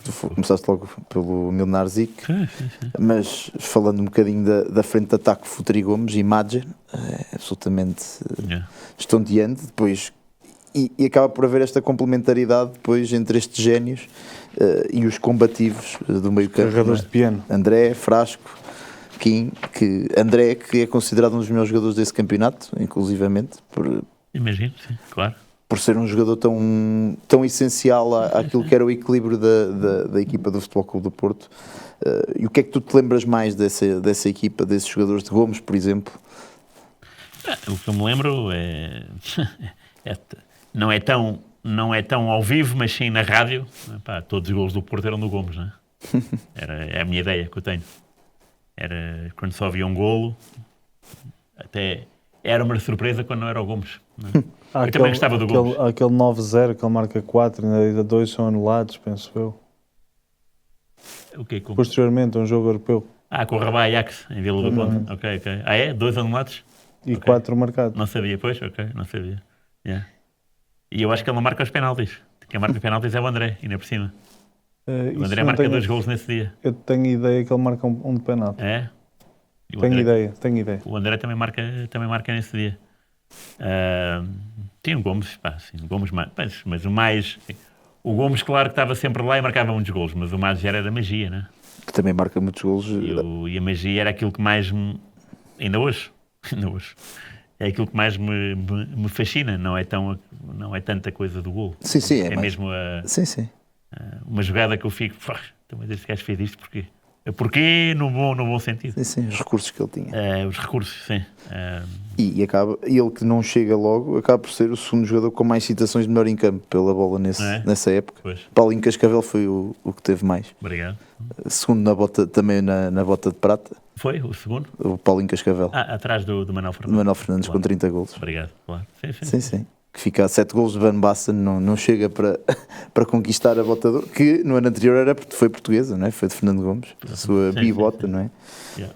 Tu começaste logo pelo Milnar Zic, mas falando um bocadinho da frente de ataque, Futre Gomes e Madger, absolutamente estonteante. Depois, e acaba por haver esta complementaridade depois entre estes génios e os combativos do meio campo. Carregadores de piano. André, Frasco, Kim, André, que é considerado um dos melhores jogadores desse campeonato, inclusivamente, Imagino, sim, claro. Por ser um jogador tão essencial àquilo que era o equilíbrio da equipa do Futebol Clube do Porto. E o que é que tu te lembras mais dessa equipa, desses jogadores de Gomes, por exemplo? O que eu me lembro não é tão ao vivo, mas sim na rádio. Todos os golos do Porto eram do Gomes, não é? É a minha ideia que eu tenho. Era quando só havia um golo, até era uma surpresa quando não era o Gomes. Não é? Eu também gostava do Gomes. Aquele 9-0 que ele marca 4 e ainda 2 são anulados, penso eu. O quê? Posteriormente, um jogo europeu. Com o Rabat Ajax, em Vila do Conde. Ok. É? 2 anulados? E 4 marcados. Não sabia, pois? Ok, não sabia. Yeah. E eu acho que ele não marca os penaltis. Quem marca os penaltis é o André, ainda por cima. O André marca 2 golos nesse dia. Eu tenho ideia que ele marca um de penalti. É? Tenho ideia. O André também marca nesse dia. Tinha o Gomes, sim, o Gomes, mas o mais... O Gomes, claro que estava sempre lá e marcava muitos golos, mas o mais era da magia, né? Que também marca muitos golos. E a magia era aquilo que mais ainda hoje, é aquilo que mais me fascina, não é tanta coisa do golo. Sim, é mesmo uma jogada que eu fico, mas este gajo fez isto porquê? Porquê no bom sentido. Sim, os recursos que ele tinha. Os recursos, sim. E ele que não chega logo, acaba por ser o segundo jogador com mais citações de melhor em campo pela bola nessa época. Pois. Paulinho Cascavel foi o que teve mais. Obrigado. Segundo também na bota de prata. Foi o segundo? O Paulinho Cascavel. Atrás do Manuel Fernandes. Manuel Fernandes, claro. Com 30 golos. Obrigado, claro. Sim. Que fica a 7 golos de Van Basten, não chega para conquistar a bota de ouro, que no ano anterior foi portuguesa, não é? Foi de Fernando Gomes, a sua bibota, não é? Yeah.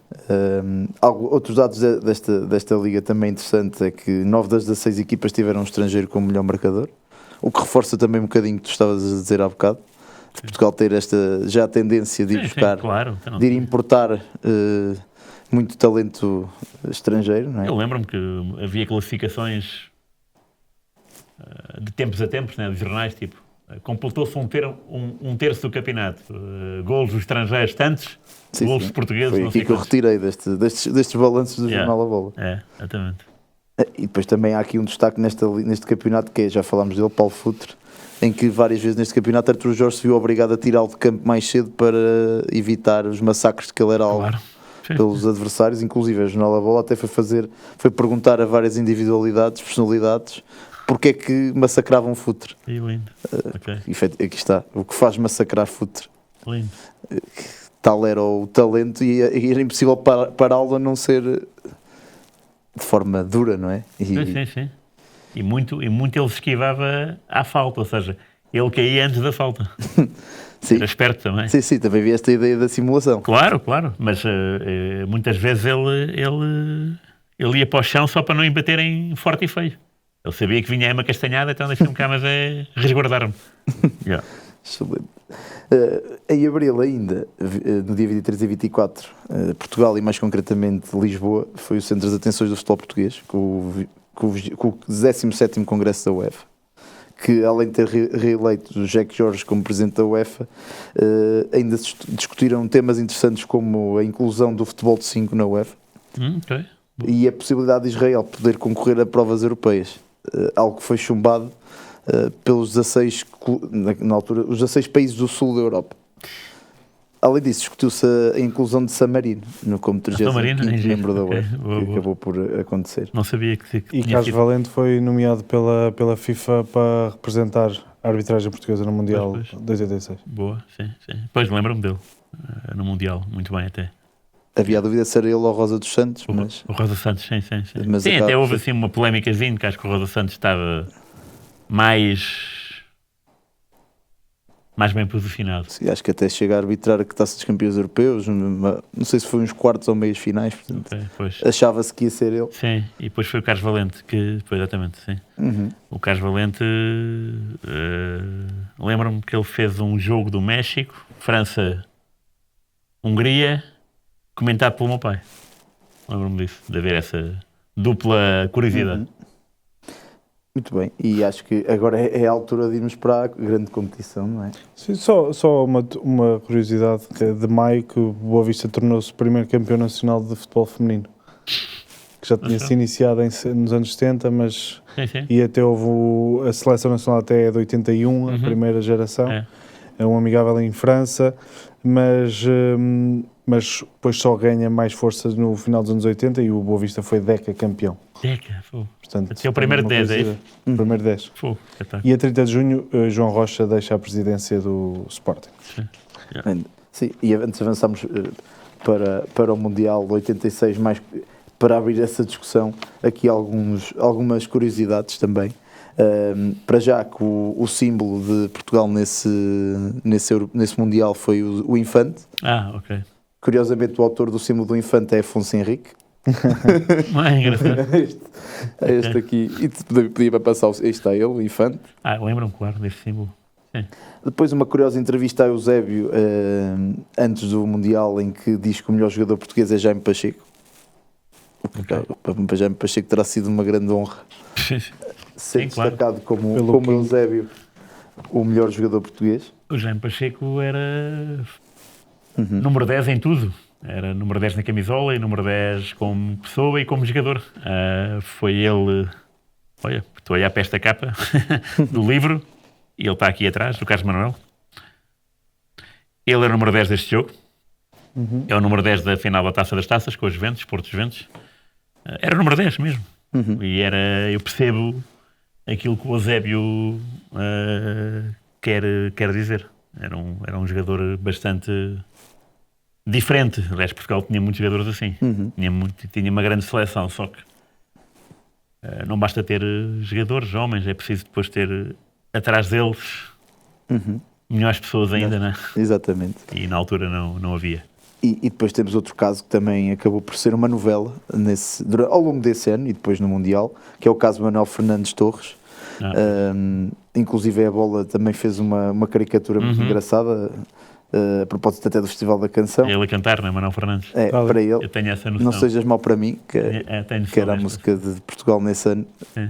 Outros dados desta liga também interessante é que 9 das 16 equipas tiveram um estrangeiro como melhor marcador, o que reforça também um bocadinho que tu estavas a dizer há bocado, de Portugal ter esta já tendência de ir buscar, de ir importar muito talento estrangeiro, não é? Eu lembro-me que havia classificações de tempos a tempos, né, de jornais, tipo, completou-se um terço do campeonato, golos dos estrangeiros tantos, golos dos portugueses, foi não sei aqui que eu retirei destes balanços do Jornal A Bola. Exatamente. E depois também há aqui um destaque neste campeonato, que já falámos dele, Paulo Futre, em que várias vezes neste campeonato Artur Jorge se viu obrigado a tirá-lo de campo mais cedo para evitar os massacres de que ele era alvo. Claro. Pelos adversários, inclusive a Jornal A Bola até foi perguntar a várias individualidades, personalidades, porque é que massacravam Futre. E lindo. Aqui está, o que faz massacrar Futre. Lindo. Tal era o talento e era impossível pará-lo a não ser de forma dura, não é? Sim. E muito ele se esquivava à falta, ou seja, ele caía antes da falta. Sim. Era esperto também. Sim, também vi esta ideia da simulação. Claro, mas muitas vezes ele ia para o chão só para não embaterem forte e feio. Ele sabia que vinha aí uma castanhada, então deixa-me cá, mas é resguardar-me. Yeah. Excelente. Em abril ainda, no dia 23 e 24, Portugal e mais concretamente Lisboa, foi o centro das atenções do futebol português, com o 17º Congresso da UEFA, que além de ter reeleito o Jack Jorge como presidente da UEFA, ainda discutiram temas interessantes como a inclusão do futebol de 5 na UEFA Okay. e a possibilidade de Israel poder concorrer a provas europeias, algo que foi chumbado pelos 16, na altura, os 16 países do sul da Europa. Além disso, discutiu-se a inclusão de San Marino como 35º membro da UEFA, que acabou por acontecer. Não sabia que E tinha Carlos sido. Valente foi nomeado pela FIFA para representar a arbitragem portuguesa no Mundial Pois. de 86. Boa, sim. Pois, lembro-me dele, no Mundial, muito bem até. Havia a dúvida se era ele ou Rosa dos Santos, mas O Rosa Santos, sim. Mas Sim, acaba até por houve ser- assim uma polémicazinha, que acho que o Rosa Santos estava mais bem posicionado. sim, acho que até chega a arbitrar a Taça dos Campeões Europeus, não sei se foi uns quartos ou meias finais, portanto, Ok, pois. achava-se que ia ser ele. Sim, e depois foi o Carlos Valente, que foi exatamente, sim. O Carlos Valente, lembro-me que ele fez um jogo do México, França-Hungria, comentado pelo meu pai. Lembro-me disso, de haver essa dupla curiosidade. Muito bem, e acho que agora é a altura de irmos para a grande competição, não é? Sim, só uma curiosidade, que é de maio que o Boa Vista tornou-se o primeiro campeão nacional de futebol feminino. Que já tinha se iniciado nos anos 70, mas Sim. e até houve a seleção nacional até é de 81, a primeira geração. É um amigável em França, mas depois só ganha mais força no final dos anos 80 e o Boa Vista foi Deca campeão. Deca, fogo. Portanto, Até o primeiro uma 10, é coisa- Primeiro 10. Fogo, já está. E a 30 de junho, João Rocha deixa a presidência do Sporting. Sim, e antes avançamos para o Mundial 86, mais para abrir essa discussão, aqui algumas curiosidades também. Para já que o símbolo de Portugal nesse Mundial foi o infante. Ok. Curiosamente, o autor do símbolo do infante é Afonso Henrique. Não é engraçado? É este aqui. E podia para passar. Este está ele, o infante. Lembro-me, claro, desse símbolo. Sim. Depois uma curiosa entrevista a Eusébio antes do Mundial, em que diz que o melhor jogador português é Jaime Pacheco. Para Jaime Pacheco terá sido uma grande honra ser Sim, claro. destacado como King. Eusébio o melhor jogador português. O Jaime Pacheco era número 10 em tudo. Era número 10 na camisola e número 10 como pessoa e como jogador. Foi ele... Olha, estou a olhar para esta capa do livro e ele está aqui atrás, do Carlos Manuel. Ele era o número 10 deste jogo. É o número 10 da final da Taça das Taças com os Juventus, Porto Juventus. Era o número 10 mesmo. E eu percebo aquilo que o Eusébio quer dizer. Era um jogador bastante diferente. Aliás, Portugal tinha muitos jogadores assim. Tinha uma grande seleção, só que não basta ter jogadores, homens, é preciso depois ter atrás deles melhores pessoas ainda, não é? Exatamente. E na altura não havia. E depois temos outro caso que também acabou por ser uma novela ao longo desse ano e depois no Mundial, que é o caso de Manuel Fernandes Torres. Inclusive a Bola também fez uma caricatura muito engraçada, a propósito até do Festival da Canção. Ele a cantar, não é, Manuel Fernandes? Para ele. Eu tenho essa noção. Não sejas mau para mim, que era a desta. música de Portugal nesse ano,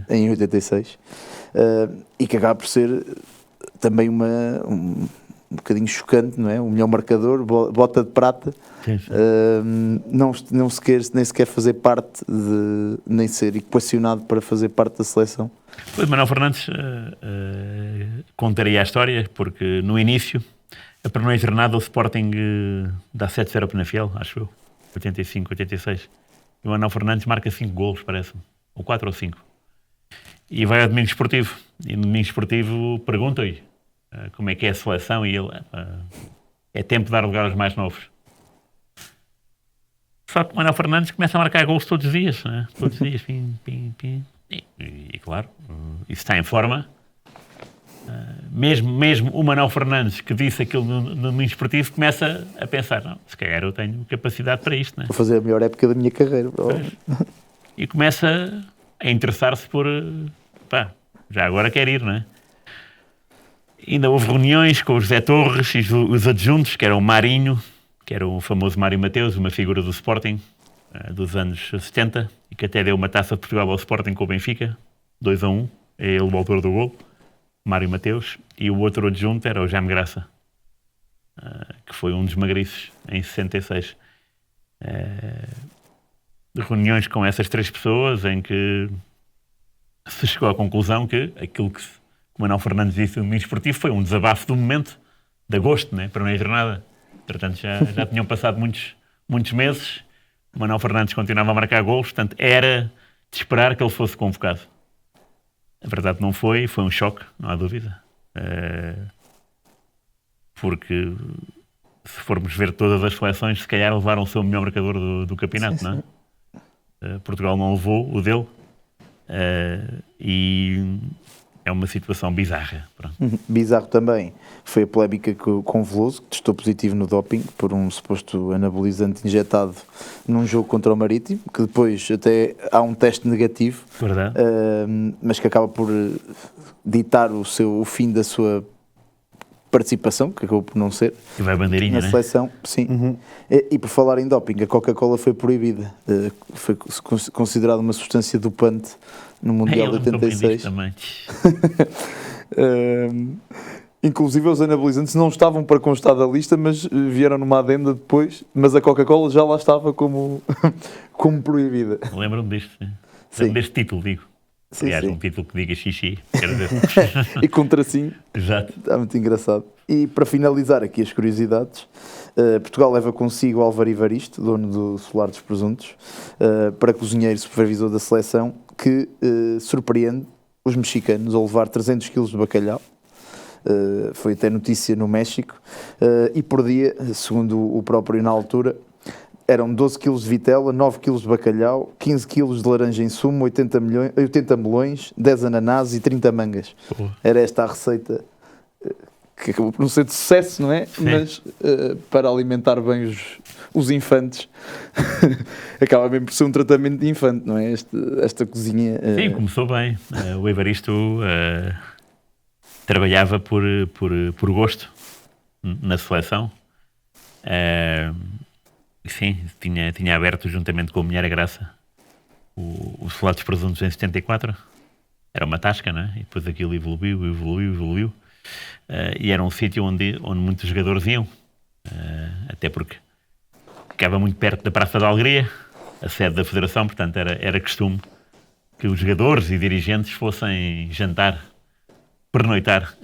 em 86, e que acaba por ser também um bocadinho chocante, não é? O melhor marcador, bota de prata, Sim, sim. nem sequer fazer parte nem ser equacionado para fazer parte da seleção. Pois, Manuel Fernandes contaria a história, porque no início, para não dizer nada, o Sporting dá 7-0 ao Penafiel, acho eu, 85, 86. E o Manuel Fernandes marca 5 golos, parece-me, ou 4 ou 5. E vai ao Domingo Esportivo, e no Domingo Esportivo perguntam-lhe como é que é a seleção, e ele, é tempo de dar lugar aos mais novos. Só que o Manuel Fernandes começa a marcar golos todos os dias, né? Todos os dias, pim. E claro, isso está em forma, mesmo o Manuel Fernandes, que disse aquilo no domingo esportivo, começa a pensar, não, se calhar eu tenho capacidade para isto, não é? Vou fazer a melhor época da minha carreira, provavelmente. E começa a interessar-se por, pá, já agora quer ir, não é? Ainda houve reuniões com o José Torres e os adjuntos, que era o Marinho, que era o famoso Mário Mateus, uma figura do Sporting dos anos 70, e que até deu uma taça de Portugal ao Sporting com o Benfica, 2-1, é ele o autor do gol, Mário Mateus, e o outro adjunto era o Jaime Graça, que foi um dos magriços em 66. Reuniões com essas 3 pessoas em que se chegou à conclusão que aquilo que o Manuel Fernandes disse no domingo esportivo foi um desabafo do momento, de agosto, né, para não ir nada. Portanto, já tinham passado muitos meses, o Manuel Fernandes continuava a marcar golos, portanto, era de esperar que ele fosse convocado. A verdade não foi um choque, não há dúvida. Porque se formos ver todas as seleções, se calhar levaram o seu melhor marcador do campeonato, sim, não é? Portugal não levou o dele, e é uma situação bizarra. Pronto. Bizarro também foi a polémica com Veloso, que testou positivo no doping por um suposto anabolizante injetado num jogo contra o Marítimo, que depois até há um teste negativo, mas que acaba por ditar o fim da sua participação, que acabou por não ser, e vai bandeirinha, na seleção, né? Sim. E por falar em doping, a Coca-Cola foi proibida, foi considerada uma substância dopante no Mundial de 86. Também. Inclusive os anabolizantes não estavam para constar da lista, mas vieram numa adenda depois, mas a Coca-Cola já lá estava como proibida. Lembro-me disto, sim. Lembro-me deste título, digo. Sim, aliás, sim. Um título que diga xixi, quero dizer. E com tracinho. Exato. Está muito engraçado. E para finalizar aqui as curiosidades, Portugal leva consigo Álvaro Evaristo, dono do Solar dos Presuntos, para cozinheiro supervisor da seleção, que surpreende os mexicanos ao levar 300 kg de bacalhau. Foi até notícia no México. E por dia, segundo o próprio na altura, eram 12 kg de vitela, 9 kg de bacalhau, 15 kg de laranja em sumo, 80 melões, 10 ananás e 30 mangas. Era esta a receita que acabou por não ser de sucesso, não é? Sim. Mas para alimentar bem os infantes, acaba mesmo por ser um tratamento de infante, não é? Esta cozinha... Sim, começou bem. O Evaristo trabalhava por gosto na seleção. Sim, tinha aberto juntamente com a mulher a Graça o Solar dos Presuntos em 74. Era uma tasca, não é? E depois aquilo evoluiu. E era um sítio onde muitos jogadores iam. Até porque ficava muito perto da Praça da Alegria, a sede da Federação, portanto era costume que os jogadores e dirigentes fossem jantar, pernoitar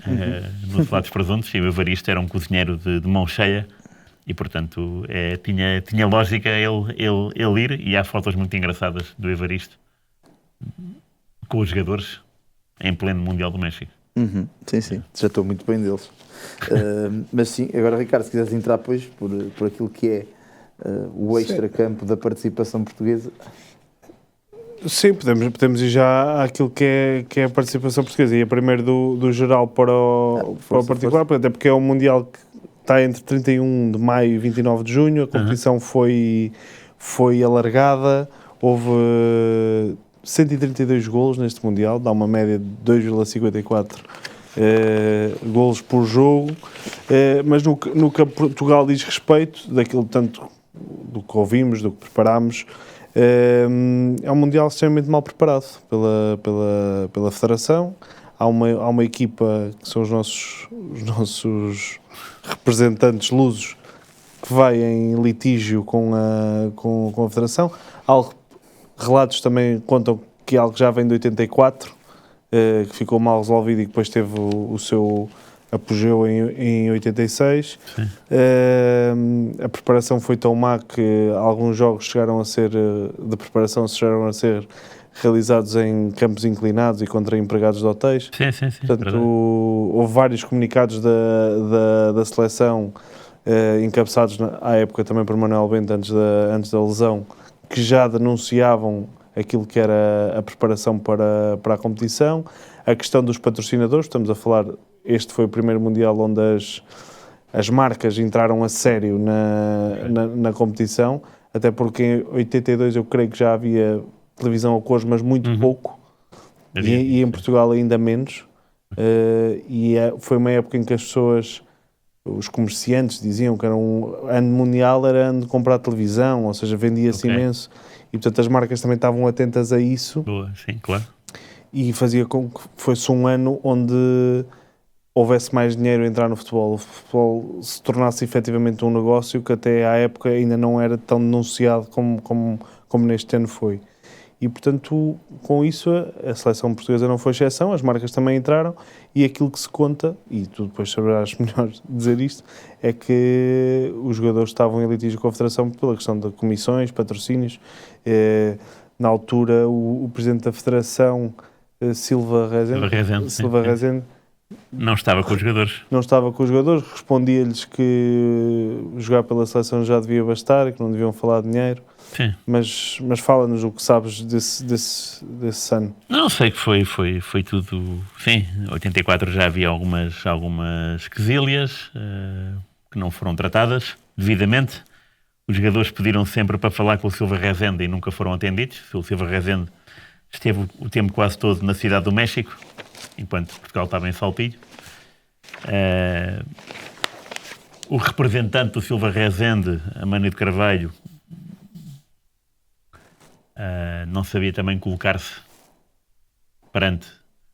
no Solar dos Presuntos, e o Evaristo era um cozinheiro de mão cheia. E, portanto, tinha lógica ele ir, e há fotos muito engraçadas do Evaristo com os jogadores em pleno Mundial do México. Sim, já estou muito bem deles. Mas sim, agora Ricardo, se quiseres entrar depois por aquilo que é o extra-campo da participação portuguesa. Sim, podemos ir já àquilo que é a participação portuguesa. E primeiro do geral para o particular, até porque é um Mundial que está entre 31 de maio e 29 de junho, a competição foi alargada, houve 132 golos neste Mundial, dá uma média de 2,54 golos por jogo, mas no que a Portugal diz respeito, daquilo tanto do que ouvimos, do que preparámos, é um Mundial extremamente mal preparado pela Federação. Há uma equipa que são os nossos representantes lusos que vai em litígio com a Federação. Relatos também contam que algo já vem de 84, que ficou mal resolvido e que depois teve o seu apogeu em 86. A preparação foi tão má que alguns jogos chegaram a ser realizados em campos inclinados e contra empregados de hotéis. Sim. Portanto, houve vários comunicados da seleção, encabeçados à época também por Manuel Bento, antes da lesão, que já denunciavam aquilo que era a preparação para a competição. A questão dos patrocinadores, estamos a falar este foi o primeiro Mundial onde as marcas entraram a sério na competição, até porque em 82 eu creio que já havia televisão a cores, mas muito pouco, e em Portugal ainda menos. Foi uma época em que as pessoas, os comerciantes diziam que era um ano mundial, era ano de comprar televisão, ou seja, vendia-se imenso, e portanto as marcas também estavam atentas a isso. Boa, sim, claro. E fazia com que fosse um ano onde houvesse mais dinheiro a entrar no futebol, o futebol se tornasse efetivamente um negócio que até à época ainda não era tão denunciado como neste ano foi. E, portanto, com isso, a seleção portuguesa não foi exceção, as marcas também entraram, e aquilo que se conta, e tu depois saberás melhor dizer isto, é que os jogadores estavam em litígio com a Federação pela questão de comissões, patrocínios. Na altura, o presidente da Federação, Silva Rezende, não estava com os jogadores. Não estava com os jogadores, respondia-lhes que jogar pela seleção já devia bastar, que não deviam falar de dinheiro. Sim. Mas fala-nos o que sabes desse ano. Não sei que foi tudo. Sim, em 84 já havia algumas quesílias que não foram tratadas devidamente. Os jogadores pediram sempre para falar com o Silva Rezende e nunca foram atendidos. O Silva Rezende esteve o tempo quase todo na cidade do México, enquanto Portugal estava em Saltilho. O representante do Silva Rezende, Amânio de Carvalho, não sabia também colocar-se perante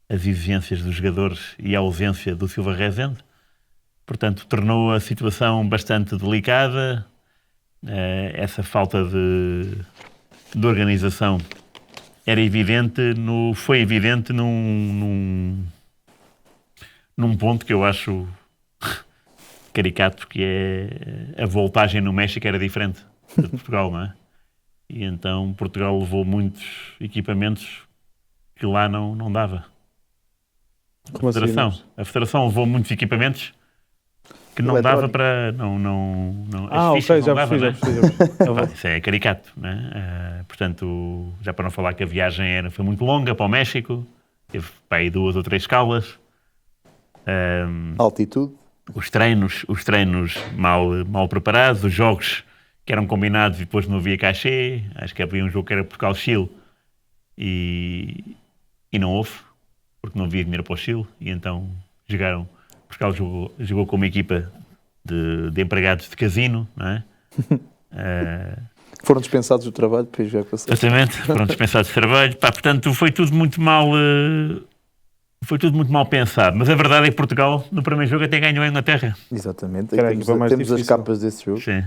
as exigências dos jogadores e a ausência do Silva Rezende. Portanto, tornou a situação bastante delicada. Essa falta de organização foi evidente num ponto que eu acho caricato, que é a voltagem no México era diferente de Portugal, não é? E então Portugal levou muitos equipamentos que lá não dava. A Federação levou muitos equipamentos que não dava para... As fichas não davam, isso é caricato, não é? Portanto, já para não falar que a viagem foi muito longa para o México, teve para aí 2 ou 3 escalas. Altitude. Os treinos mal preparados, os jogos que eram combinados e depois não havia cachê. Acho que havia um jogo que era Portugal-Chile e não houve, porque não havia dinheiro para o Chile, e então Portugal jogou com uma equipa de empregados de casino, não é? Foram dispensados do trabalho para jogar com a seleção. Exatamente, foram dispensados de trabalho. Portanto, foi tudo muito mal pensado. Mas a verdade é que Portugal, no primeiro jogo, até ganhou a Inglaterra. Exatamente. Temos as capas desse jogo. Sim.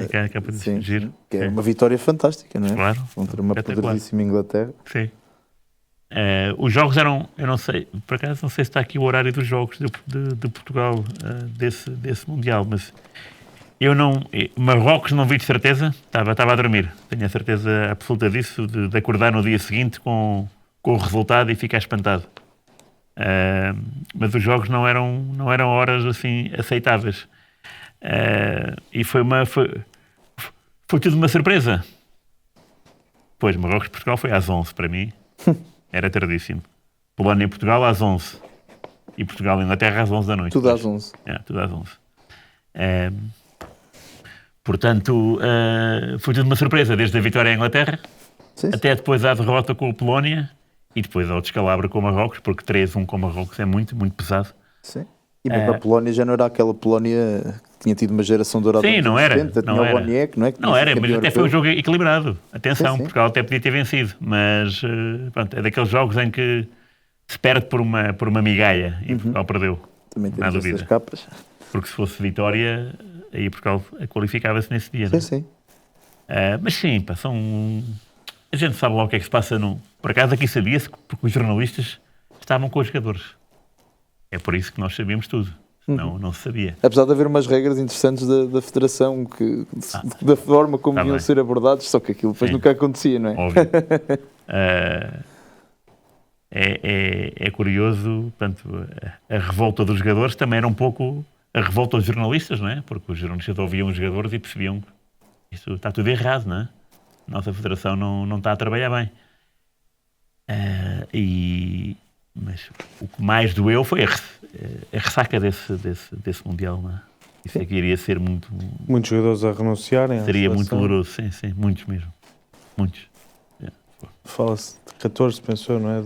Tem a capa de giro. Que é uma vitória fantástica, não é? Claro. Contra uma poderosíssima Inglaterra. Sim. Os jogos eram, eu não sei, por acaso não sei se está aqui o horário dos jogos de Portugal desse Mundial, mas Marrocos não vi de certeza, estava a dormir, tenho a certeza absoluta disso, de acordar no dia seguinte com o resultado e ficar espantado. Mas os jogos não eram horas assim aceitáveis. E foi tudo uma surpresa. Pois, Marrocos-Portugal foi às 11 para mim. Era tardíssimo. Polónia e Portugal às 11. E Portugal e Inglaterra às 11 da noite. Tudo às 11. Tudo às 11. Portanto, foi tudo uma surpresa, desde a vitória à Inglaterra, Sim. até depois à derrota com a Polónia e depois ao descalabro com o Marrocos, porque 3-1 com o Marrocos é muito, muito pesado. Sim. E mesmo a Polónia já não era aquela Polónia que tinha tido uma geração dourada. Sim, não era. Não tinha o Boniek, não é? Não era, mas até foi um jogo equilibrado. Atenção, sim. Portugal até podia ter vencido, mas pronto, é daqueles jogos em que se perde por uma migalha e Portugal perdeu. Também temos essas capas. Porque se fosse vitória, aí Portugal qualificava-se nesse dia. Sim. Mas sim, a gente sabe lá o que é que se passa. Por acaso aqui sabia-se porque os jornalistas estavam com os jogadores. É por isso que nós sabíamos tudo. Não se sabia. Apesar de haver umas regras interessantes da Federação da forma como deviam ser abordados, só que aquilo depois nunca acontecia, não é? Óbvio. É curioso, portanto, a revolta dos jogadores também era um pouco a revolta dos jornalistas, não é? Porque os jornalistas ouviam os jogadores e percebiam que isto está tudo errado, não é? A nossa Federação não está a trabalhar bem. Mas o que mais doeu foi a ressaca desse Mundial, não é? Isso aqui iria ser muito... Muitos jogadores a renunciarem. Seria muito doloroso, sim, muitos mesmo. Muitos. Fala-se de 14, pensou, não é?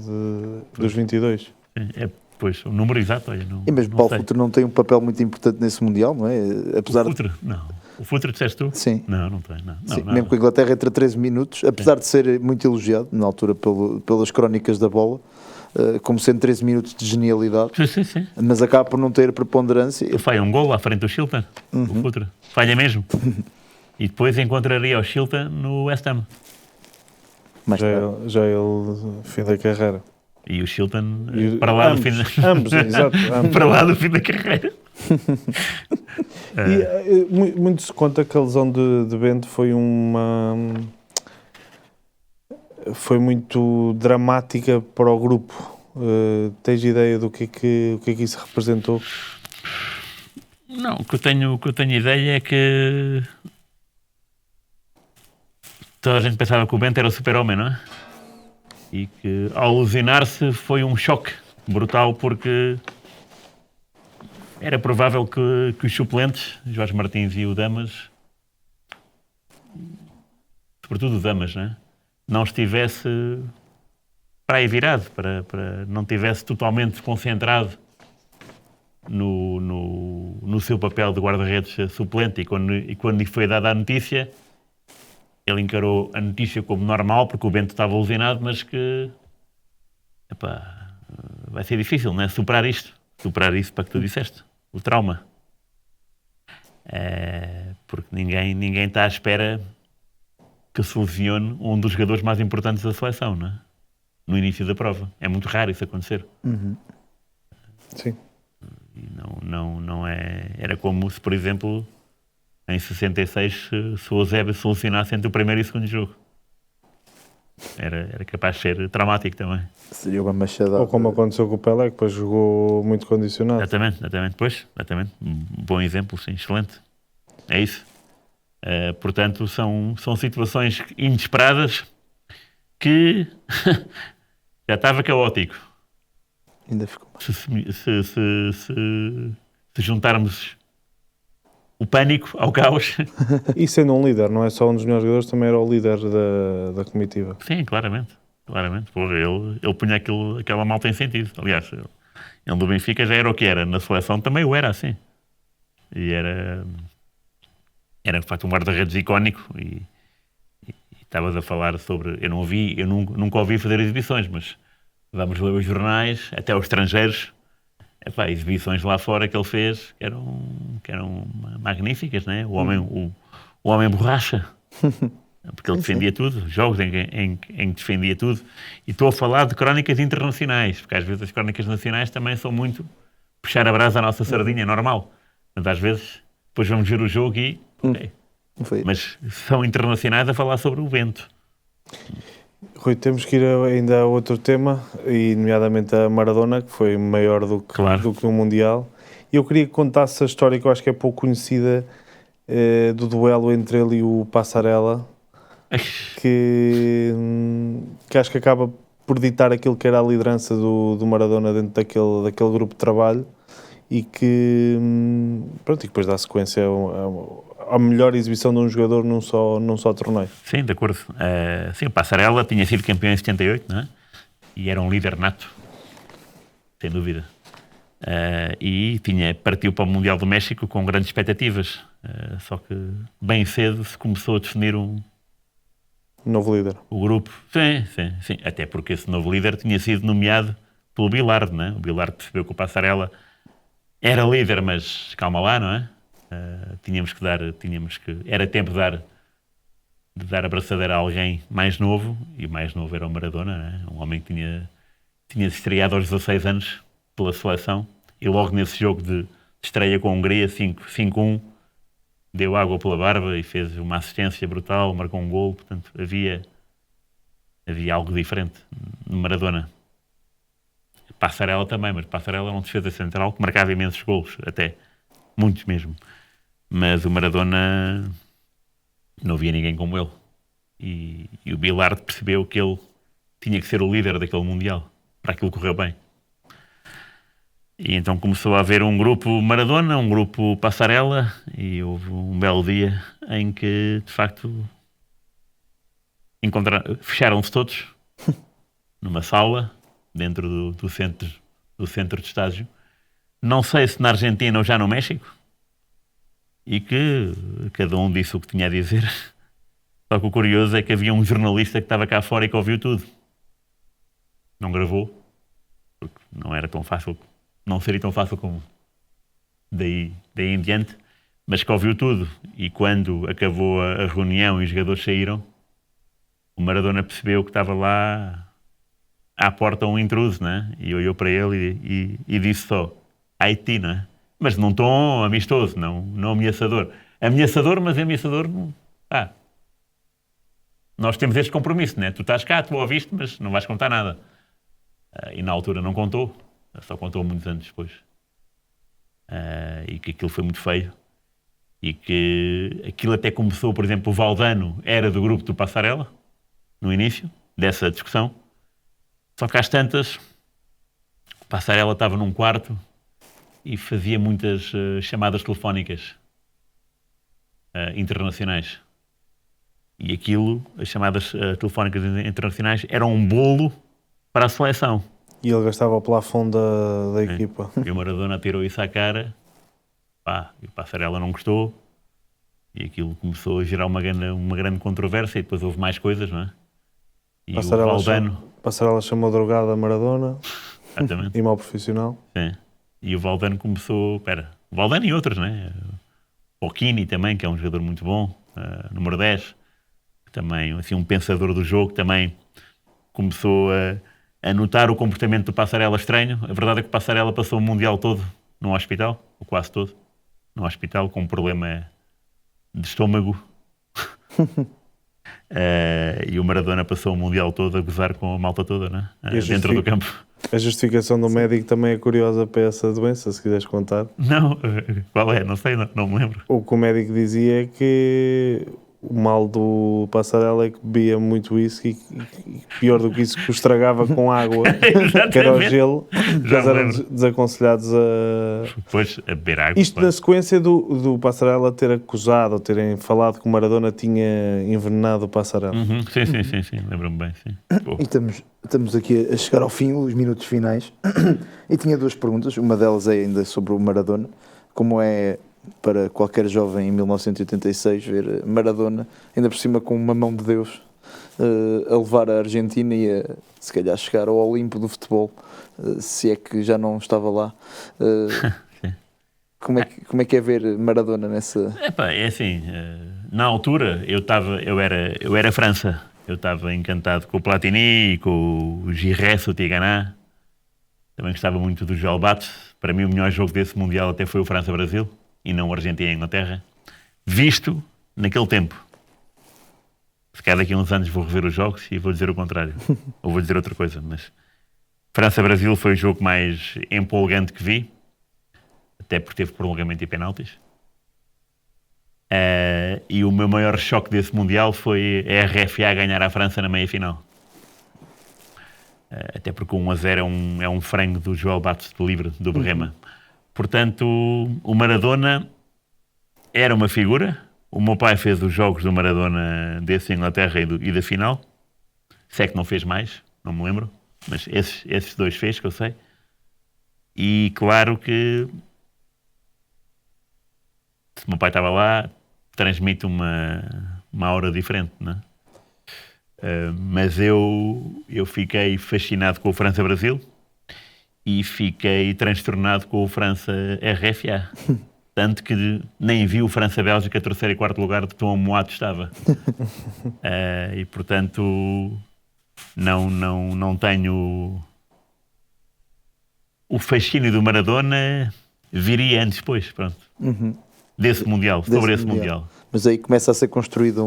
Dos 22. Sim, pois, o número exato, olha, não. E mesmo Paulo Futre não tem um papel muito importante nesse Mundial, não é? Apesar o Futre, não. O Futre disseste tu? Sim. Não tem, não. Sim, mesmo com a Inglaterra entre 13 minutos, apesar de ser muito elogiado, na altura, pelas crónicas da bola, como sendo 13 minutos de genialidade, Sim. mas acaba por não ter preponderância. Ele falha um gol à frente do Shilton, o Futre. Falha mesmo. E depois encontraria o Shilton no West Ham. Já ele, fim da carreira. E o Shilton, para lá do fim da... Ambos, exato. Para lá do fim da carreira. Muito se conta que a lesão de Bento foi muito dramática para o grupo. Tens ideia do que é que isso representou? Não, o que eu tenho ideia é que toda a gente pensava que o Bento era o super-homem, não é? E que ao lesionar-se foi um choque brutal, porque era provável que os suplentes, Jorge Martins e o Damas, sobretudo o Damas, não estivesse para aí virado, para não estivesse totalmente concentrado no seu papel de guarda-redes suplente. E quando lhe foi dada a notícia, ele encarou a notícia como normal, porque o Bento estava lesionado, mas que vai ser difícil, não é? Superar isso para que tu disseste, o trauma. Porque ninguém está à espera que se lesione um dos jogadores mais importantes da seleção, não é? No início da prova. É muito raro isso acontecer. Sim. E não é... Era como se, por exemplo, em 66, se o Eusébio se lesionasse entre o primeiro e o segundo jogo. Era capaz de ser traumático também. Seria uma machadada. Ou como aconteceu com o Pelé, que depois jogou muito condicionado. Exatamente. Exatamente. Um bom exemplo, sim, excelente. É isso. Portanto, são situações inesperadas que já estava caótico. Ainda ficou mais. Se juntarmos o pânico ao caos. E sendo um líder, não é só um dos melhores jogadores, também era o líder da comitiva. Sim, claramente. Porra, ele punha aquela malta em sentido. Aliás, ele do Benfica já era o que era. Na seleção também o era assim. E era de facto um guarda-redes icónico. E estavas a falar sobre... Eu nunca ouvi fazer exibições, mas vamos ler os jornais, até os estrangeiros. Exibições lá fora que ele fez que eram magníficas, não é? O homem borracha. Porque ele defendia tudo, jogos em que defendia tudo. E estou a falar de crónicas internacionais, porque às vezes as crónicas nacionais também são muito puxar a brasa à nossa sardinha, normal. Mas às vezes, depois vamos ver o jogo e... Mas são internacionais a falar sobre o Bento. Rui, temos que ir ainda a outro tema, e nomeadamente a Maradona, que foi maior do que no Mundial. E eu queria que contasse a história, que eu acho que é pouco conhecida, do duelo entre ele e o Passarella, que acho que acaba por ditar aquilo que era a liderança do Maradona dentro daquele grupo de trabalho, e que depois dá sequência a melhor exibição de um jogador num só torneio. Sim, de acordo. Sim, o Passarella tinha sido campeão em 78, não é? E era um líder nato, sem dúvida. E partiu para o Mundial do México com grandes expectativas. Só que bem cedo se começou a definir Novo líder. O grupo. Sim. Até porque esse novo líder tinha sido nomeado pelo Bilardo, não é? O Bilardo percebeu que o Passarella era líder, mas calma lá, não é? Era tempo de dar a braçadeira a alguém mais novo, e o mais novo era o Maradona, não é? Um homem que tinha se estreado aos 16 anos pela seleção, e logo nesse jogo de estreia com a Hungria, 5-1, deu água pela barba e fez uma assistência brutal, marcou um gol. Portanto, havia algo diferente no Maradona. Passarella também, mas Passarella era um defesa central que marcava imensos golos, até muitos mesmo. Mas o Maradona não havia ninguém como ele. E o Bilardo percebeu que ele tinha que ser o líder daquele Mundial, para aquilo correr bem. E então começou a haver um grupo Maradona, um grupo Passarella, e houve um belo dia em que, de facto, fecharam-se todos numa sala dentro do centro de estágio. Não sei se na Argentina ou já no México, e que cada um disse o que tinha a dizer. Só que o curioso é que havia um jornalista que estava cá fora e que ouviu tudo. Não gravou, porque não era tão fácil, não seria tão fácil como daí em diante, mas que ouviu tudo. E quando acabou a reunião e os jogadores saíram, o Maradona percebeu que estava lá à porta um intruso, né? E olhou para ele e disse só, Haiti, não é? Mas num tom amistoso, não ameaçador. Ameaçador, mas ameaçador não. Nós temos este compromisso, né? Tu estás cá, tu ouviste, mas não vais contar nada. E na altura não contou, só contou muitos anos depois. E que aquilo foi muito feio. E que aquilo até começou, por exemplo, o Valdano era do grupo do Passarella, no início dessa discussão. Só que às tantas, o Passarella estava num quarto e fazia muitas chamadas telefónicas internacionais. E aquilo, as chamadas telefónicas internacionais, eram um bolo para a seleção. E ele gastava o plafond da equipa. E o Maradona tirou isso à cara, e o Passarella não gostou, e aquilo começou a gerar uma grande controvérsia, e depois houve mais coisas, não é? E Passarella o Valdano... Passarella chamou drogada a Maradona. Exatamente. E mau profissional. Sim. E o Valdano começou... o Valdano e outros, não é? O Kini também, que é um jogador muito bom, número 10, também assim, um pensador do jogo, também começou a notar o comportamento do Passarella estranho. A verdade é que o Passarella passou o Mundial todo num hospital, ou quase todo, num hospital, com um problema de estômago. E o Maradona passou o Mundial todo a gozar com a malta toda, né? Dentro do campo. A justificação do médico também é curiosa para essa doença, se quiseres contar. Não, qual é? Não sei, não me lembro. O que o médico dizia é que o mal do Passarella é que bebia muito whisky e pior do que isso, que o estragava com água, que era o gelo. Eles eram desaconselhados a beber água. Isto na sequência do Passarella ter acusado, ou terem falado que o Maradona tinha envenenado o Passarella. Sim, lembro-me bem, sim. E estamos aqui a chegar ao fim, os minutos finais, e tinha duas perguntas, uma delas é ainda sobre o Maradona, como é para qualquer jovem em 1986 ver Maradona, ainda por cima com uma mão de Deus, a levar a Argentina e a, se calhar, chegar ao Olimpo do futebol, se é que já não estava lá. Como é que é ver Maradona nessa... É assim, na altura eu era França, eu estava encantado com o Platini, com o Giresse, o Tigana, também gostava muito do Joel Bates. Para mim o melhor jogo desse Mundial até foi o França-Brasil, e não a Argentina e a Inglaterra, visto naquele tempo. Se calhar daqui a uns anos vou rever os jogos e vou dizer o contrário, ou vou dizer outra coisa, mas França-Brasil foi o jogo mais empolgante que vi, até porque teve prolongamento e penaltis. E o meu maior choque desse Mundial foi a RFA ganhar a França na meia-final. Até porque o 1-0 é um frango do Joel Bates de livre, do Berrema. Portanto, o Maradona era uma figura. O meu pai fez os jogos do Maradona desse Inglaterra e da final. Se é que não fez mais, não me lembro. Mas esses dois fez, que eu sei. E claro que se o meu pai estava lá, transmite uma aura diferente, não é? Mas eu fiquei fascinado com o França-Brasil e fiquei transtornado com o França-RFA. Tanto que nem vi o França-Bélgica, terceiro e quarto lugar, de tão amoado estava. E portanto não tenho o fascínio do Maradona, viria antes depois, pronto. Desse Mundial, sobre esse Mundial. Mas aí começa a ser construída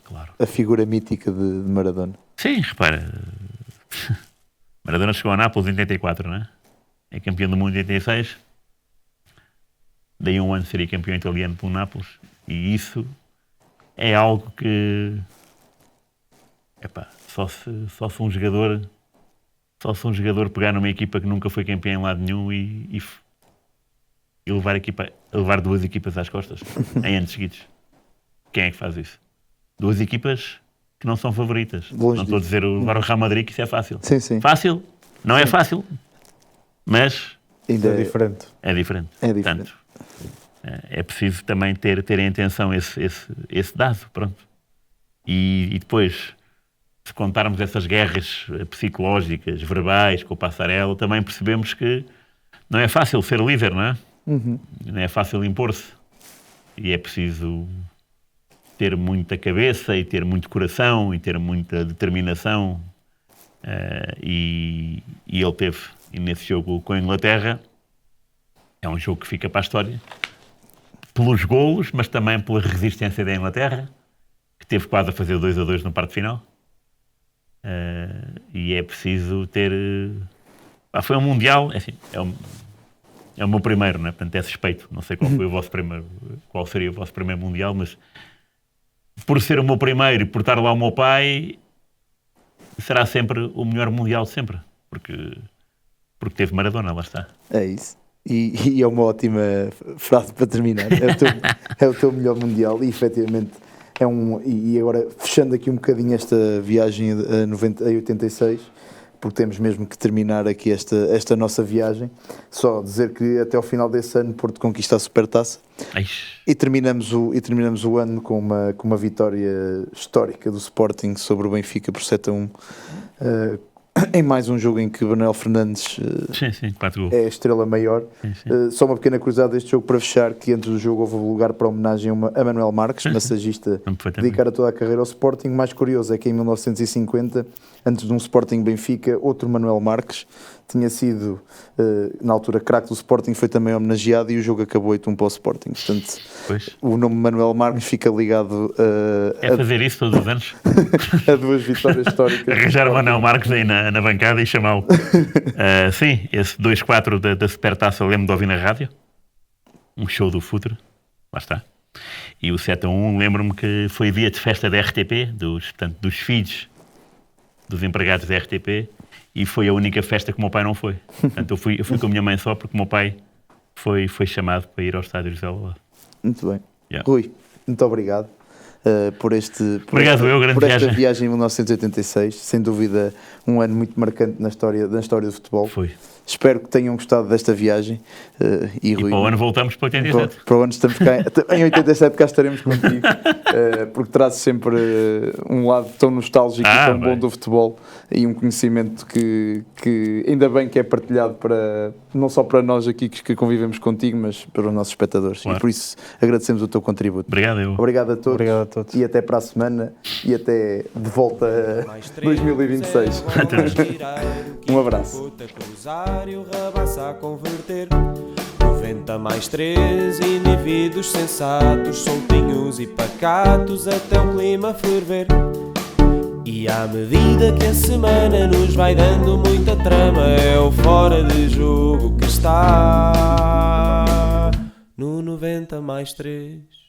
claro, a figura mítica de Maradona. Sim, repara. Maradona chegou a Nápoles em 84, não é? É campeão do mundo em 86. Daí um ano seria campeão italiano pelo Nápoles. E isso é algo que... só se um jogador Só se um jogador pegar numa equipa que nunca foi campeão em lado nenhum e levar duas equipas às costas em anos seguidos. Quem é que faz isso? Duas equipas que não são favoritas. Longe não estou a dizer levar o Real Madrid, que isso é fácil. Sim, sim. Fácil? Não é fácil, mas Ainda É diferente. é diferente. É diferente. Portanto, é preciso também ter em atenção esse dado, pronto. E depois, se contarmos essas guerras psicológicas, verbais, com o Passarella, também percebemos que não é fácil ser líder, não é? Não é fácil impor-se. E é preciso ter muita cabeça e ter muito coração e ter muita determinação. E ele teve. E nesse jogo com a Inglaterra, é um jogo que fica para a história. Pelos golos, mas também pela resistência da Inglaterra, que teve quase a fazer 2-2 no parte final. E é preciso ter... foi um Mundial, assim, é o meu primeiro, né? Portanto é suspeito. Não sei qual foi o vosso primeiro, qual seria o vosso primeiro Mundial, mas por ser o meu primeiro e por estar lá o meu pai, será sempre o melhor Mundial de sempre. Porque teve Maradona, lá está. É isso. E é uma ótima frase para terminar. É o teu melhor Mundial e efetivamente é um... E agora, fechando aqui um bocadinho esta viagem a 86, porque temos mesmo que terminar aqui esta nossa viagem, só dizer que até ao final desse ano Porto conquista a Supertaça e terminamos o ano com uma vitória histórica do Sporting sobre o Benfica por 7-1, em mais um jogo em que o Manuel Fernandes é a estrela maior. Sim. Só uma pequena curiosidade deste jogo para fechar, que antes do jogo houve lugar para homenagem a Manuel Marques, massagista dedicado a toda a carreira ao Sporting. Mais curioso é que em 1950, antes de um Sporting Benfica, outro Manuel Marques tinha sido, na altura, craque do Sporting, foi também homenageado e o jogo acabou 8-1 para o Sporting. Portanto, o nome Manuel Marques fica ligado a fazer isso todos os anos? a duas vitórias históricas. Arranjar o Manuel Marques aí na bancada e chamá-lo. Sim, esse 2-4 da Supertaça eu lembro de ouvir na rádio. Um show do Futre. Lá está. E o 7-1 lembro-me que foi dia de festa da RTP, dos filhos dos empregados da RTP. E foi a única festa que o meu pai não foi. Portanto, eu fui com a minha mãe só porque o meu pai foi chamado para ir ao estádio José Lula. Muito bem. Yeah. Rui, muito obrigado por esta viagem em 1986. Sem dúvida, um ano muito marcante na história do futebol. Foi. Espero que tenham gostado desta viagem. E Rui, para o ano voltamos para 87. Para o ano estamos cá. Em 87 cá estaremos contigo. Porque trazes sempre um lado tão nostálgico e tão bom do futebol e um conhecimento que ainda bem que é partilhado não só para nós aqui que convivemos contigo, mas para os nossos espectadores. Claro. E por isso agradecemos o teu contributo. Obrigado a todos. Obrigado a todos. E até para a semana e até de volta a 2026. Um abraço. Rabassa a converter 90 mais 3 indivíduos sensatos, soltinhos e pacatos até o clima ferver. E à medida que a semana nos vai dando muita trama, é o fora de jogo que está no 90 mais 3.